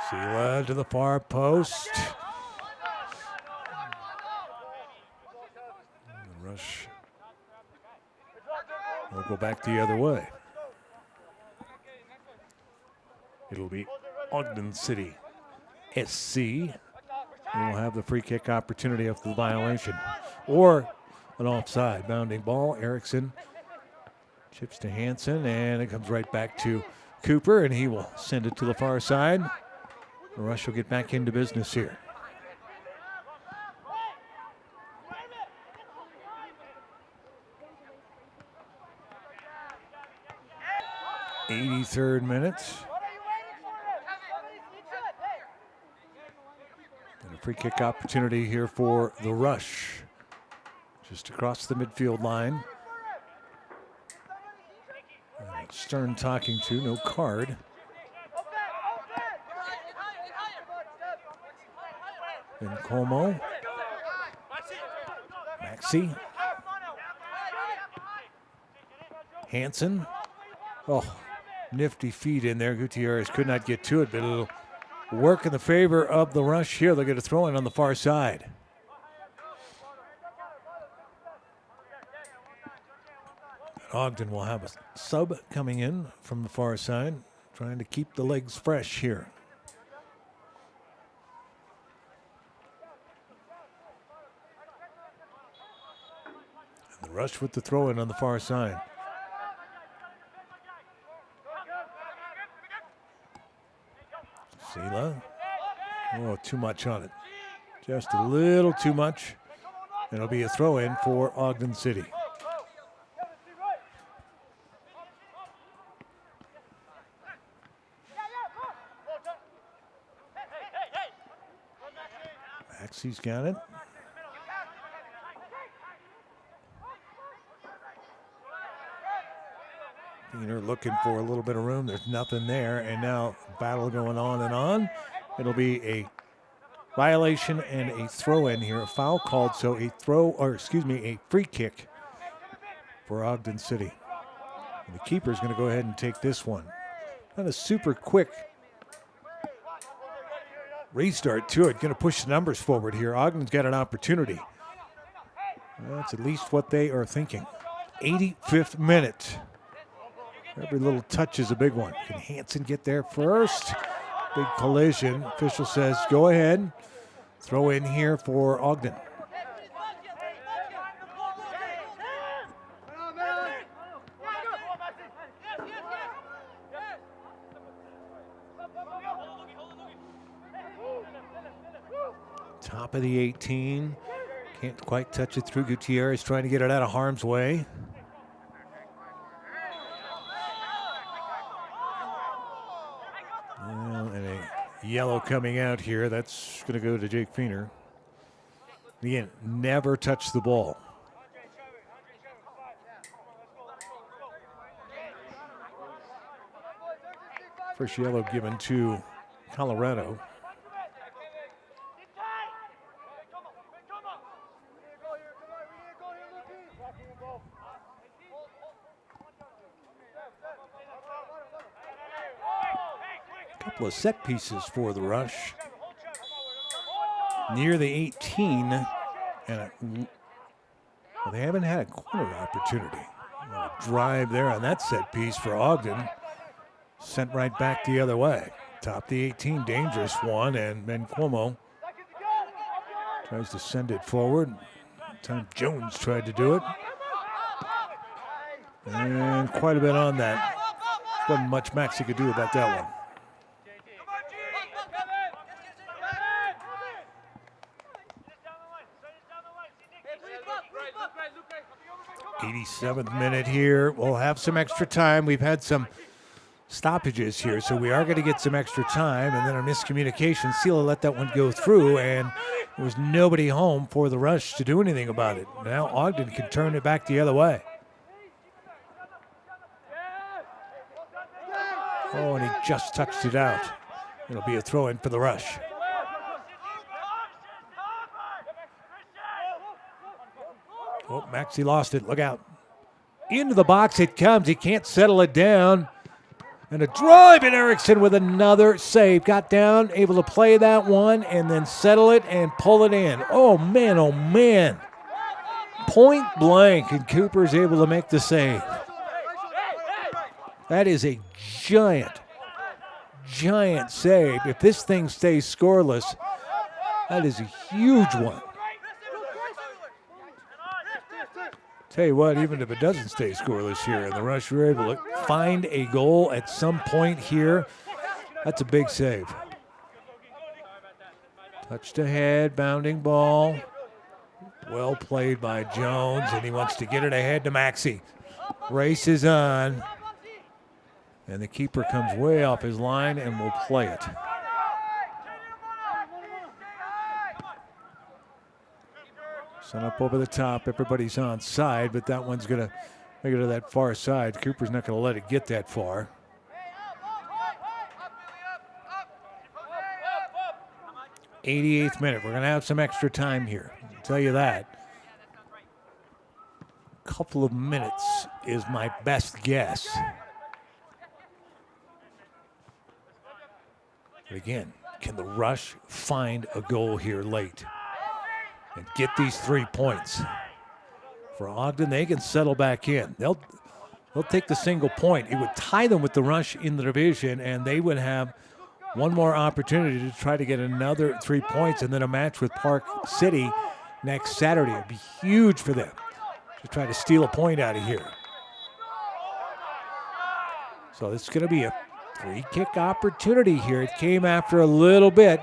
Seeland to the far post. The Rush will go back the other way. It'll be Ogden City SC. We will have the free kick opportunity after the violation. Or an offside. Bounding ball. Erickson chips to Hansen, and it comes right back to Cooper, and he will send it to the far side. The Rush will get back into business here. '83rd minute. And a free kick opportunity here for the Rush. Just across the midfield line. Stern talking to, no card. And Como. Maxey. Hansen. Oh, nifty feed in there. Gutierrez could not get to it, but it'll work in the favor of the Rush here. They'll get a throw in on the far side. Ogden will have a sub coming in from the far side, trying to keep the legs fresh here. And the Rush with the throw in on the far side. Sela. Oh, too much on it. Just a little too much. And it'll be a throw in for Ogden City. Maxey's got it. They're looking for a little bit of room. There's nothing there. And now battle going on and on. It'll be a violation and a throw in here. A foul called, so a free kick for Ogden City. And the keeper's going to go ahead and take this one. Not a super quick restart to it. Going to push the numbers forward here. Ogden's got an opportunity. That's at least what they are thinking. 85th minute. Every little touch is a big one. Can Hansen get there first? Big collision. Official says go ahead. Throw in here for Ogden. Top of the 18. Can't quite touch it through. Gutierrez trying to get it out of harm's way. Well, and a yellow coming out here. That's going to go to Jake Feener. Again, never touch the ball. First yellow given to Colorado. Couple of set pieces for the Rush. Near the 18, and they haven't had a corner opportunity. A drive there on that set piece for Ogden. Sent right back the other way. Top the 18, dangerous one, and Ben Cuomo tries to send it forward. Time Jones tried to do it. And quite a bit on that. Wasn't much Maxey could do about that one. 87th minute here. We'll have some extra time. We've had some stoppages here, so we are going to get some extra time. And then our miscommunication, Sela let that one go through, and there was nobody home for the Rush to do anything about it. Now Ogden can turn it back the other way. Oh, and he just touched it out. It'll be a throw-in for the Rush. Oh, Maxey lost it. Look out. Into the box it comes. He can't settle it down. And a drive, and Erickson with another save. Got down, able to play that one, and then settle it and pull it in. Oh, man, oh, man. Point blank, and Cooper's able to make the save. That is a giant, giant save. If this thing stays scoreless, that is a huge one. Tell you what, even if it doesn't stay scoreless here, and the Rush were able to find a goal at some point here, that's a big save. Touched ahead, bounding ball. Well played by Jones, and he wants to get it ahead to Maxey. Race is on. And the keeper comes way off his line and will play it. Sent up over the top. Everybody's on side, but that one's going to make it to that far side. Cooper's not going to let it get that far. '88th minute. We're going to have some extra time here. I'll tell you that. A couple of minutes is my best guess. But again, can the Rush find a goal here late and get these 3 points? For Ogden, they can settle back in. They'll take the single point. It would tie them with the Rush in the division, and they would have one more opportunity to try to get another 3 points and then a match with Park City next Saturday. It'd be huge for them to try to steal a point out of here. So this is going to be a free kick opportunity here. It came after a little bit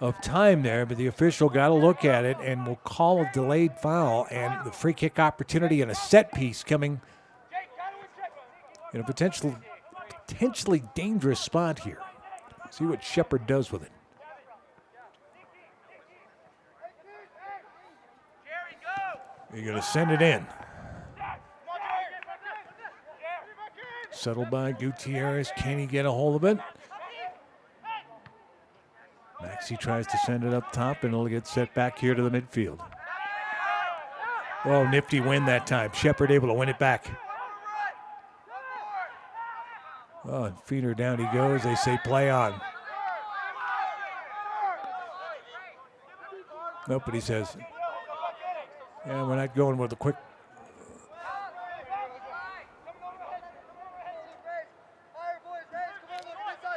of time there, but the official got a look at it and will call a delayed foul, and the free kick opportunity and a set piece coming in a potentially dangerous spot here. See what Shepard does with it. You're going to send it in. Settled by Gutierrez. Can he get a hold of it? Maxey tries to send it up top, and it'll get set back here to the midfield. Oh, nifty win that time. Shepard able to win it back. Oh, and Feener down he goes. They say play on. Nope, but he says, yeah, we're not going with the quick.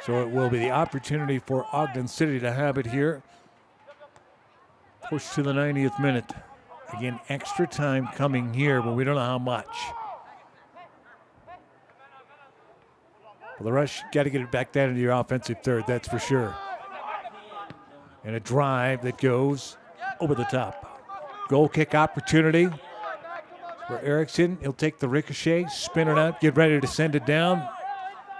So it will be the opportunity for Ogden City to have it here. Push to the 90th minute. Again, extra time coming here, but we don't know how much. Well, the Rush got to get it back down into your offensive third, that's for sure. And a drive that goes over the top. Goal kick opportunity for Erickson. He'll take the ricochet, spin it out, get ready to send it down.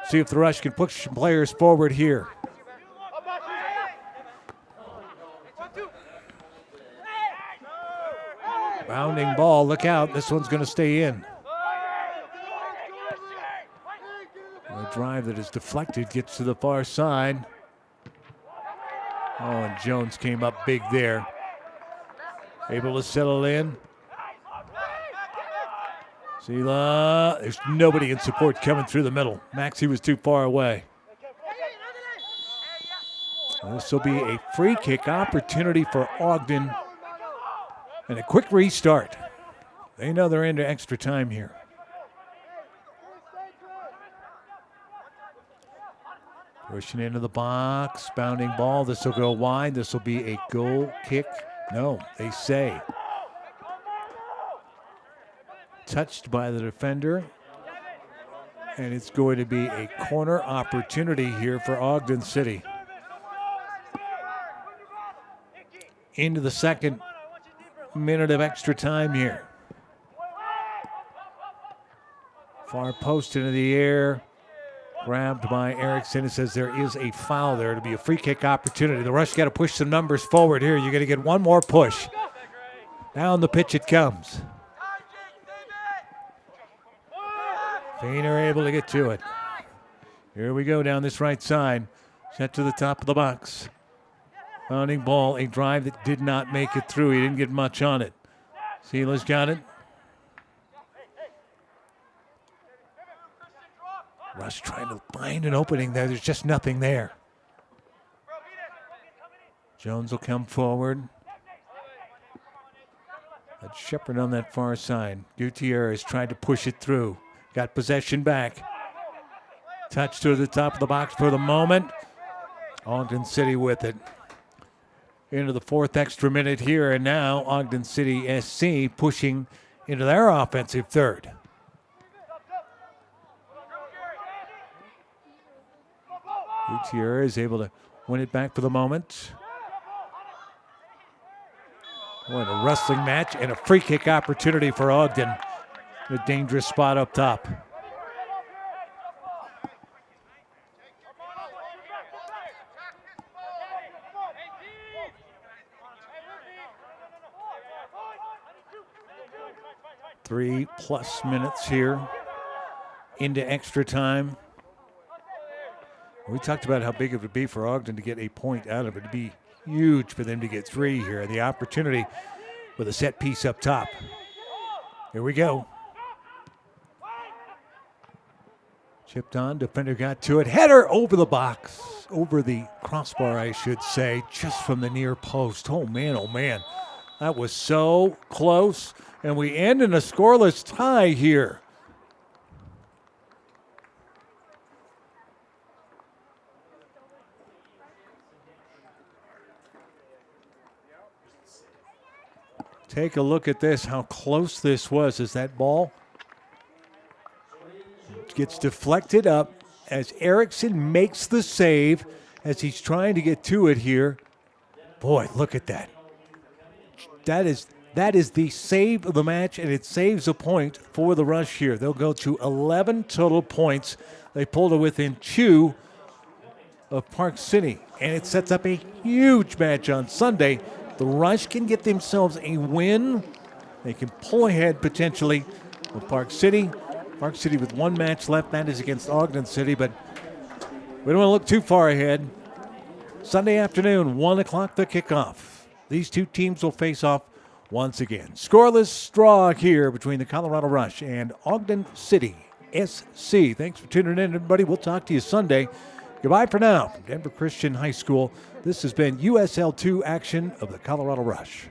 See if the Rush can push some players forward here. Bounding ball, look out, this one's going to stay in. A drive that is deflected gets to the far side. Oh, and Jones came up big there. Able to settle in. Sela, there's nobody in support coming through the middle. Maxey was too far away. This will be a free kick opportunity for Ogden. And a quick restart. They know they're into extra time here. Pushing into the box, bounding ball. This will go wide. This will be a goal kick. No, they say. Touched by the defender. And it's going to be a corner opportunity here for Ogden City. Into the second minute of extra time here. Far post into the air. Grabbed by Erickson. It says there is a foul there to be a free kick opportunity. The Rush got to push some numbers forward here. You're going to get one more push. Down the pitch it comes. Feiner able to get to it. Here we go down this right side. Set to the top of the box. Bounding ball, a drive that did not make it through. He didn't get much on it. Sela's got it. Rush trying to find an opening there. There's just nothing there. Jones will come forward. That's Shepard on that far side. Gutierrez tried to push it through. Got possession back. Touch to the top of the box for the moment. Ogden City with it. Into the fourth extra minute here, and now Ogden City SC pushing into their offensive third. Gutierrez is able to win it back for the moment. What a wrestling match and a free kick opportunity for Ogden. A dangerous spot up top. Three-plus minutes here into extra time. We talked about how big it would be for Ogden to get a point out of it. It'd be huge for them to get three here. The opportunity with a set piece up top. Here we go. Chipped on, defender got to it. Header over the box, over the crossbar, I should say, just from the near post. Oh, man, that was so close. And we end in a scoreless tie here. Take a look at this, how close this was as that ball gets deflected up as Erickson makes the save as he's trying to get to it here. Boy, look at that. That is the save of the match, and it saves a point for the Rush here. They'll go to 11 total points. They pulled it within 2 of Park City, and it sets up a huge match on Sunday. The Rush can get themselves a win. They can pull ahead potentially with Park City. Park City with one match left. That is against Ogden City, but we don't want to look too far ahead. Sunday afternoon, 1 o'clock the kickoff. These two teams will face off once again. Scoreless draw here between the Colorado Rush and Ogden City SC. Thanks for tuning in, everybody. We'll talk to you Sunday. Goodbye for now from Denver Christian High School. This has been USL 2 action of the Colorado Rush.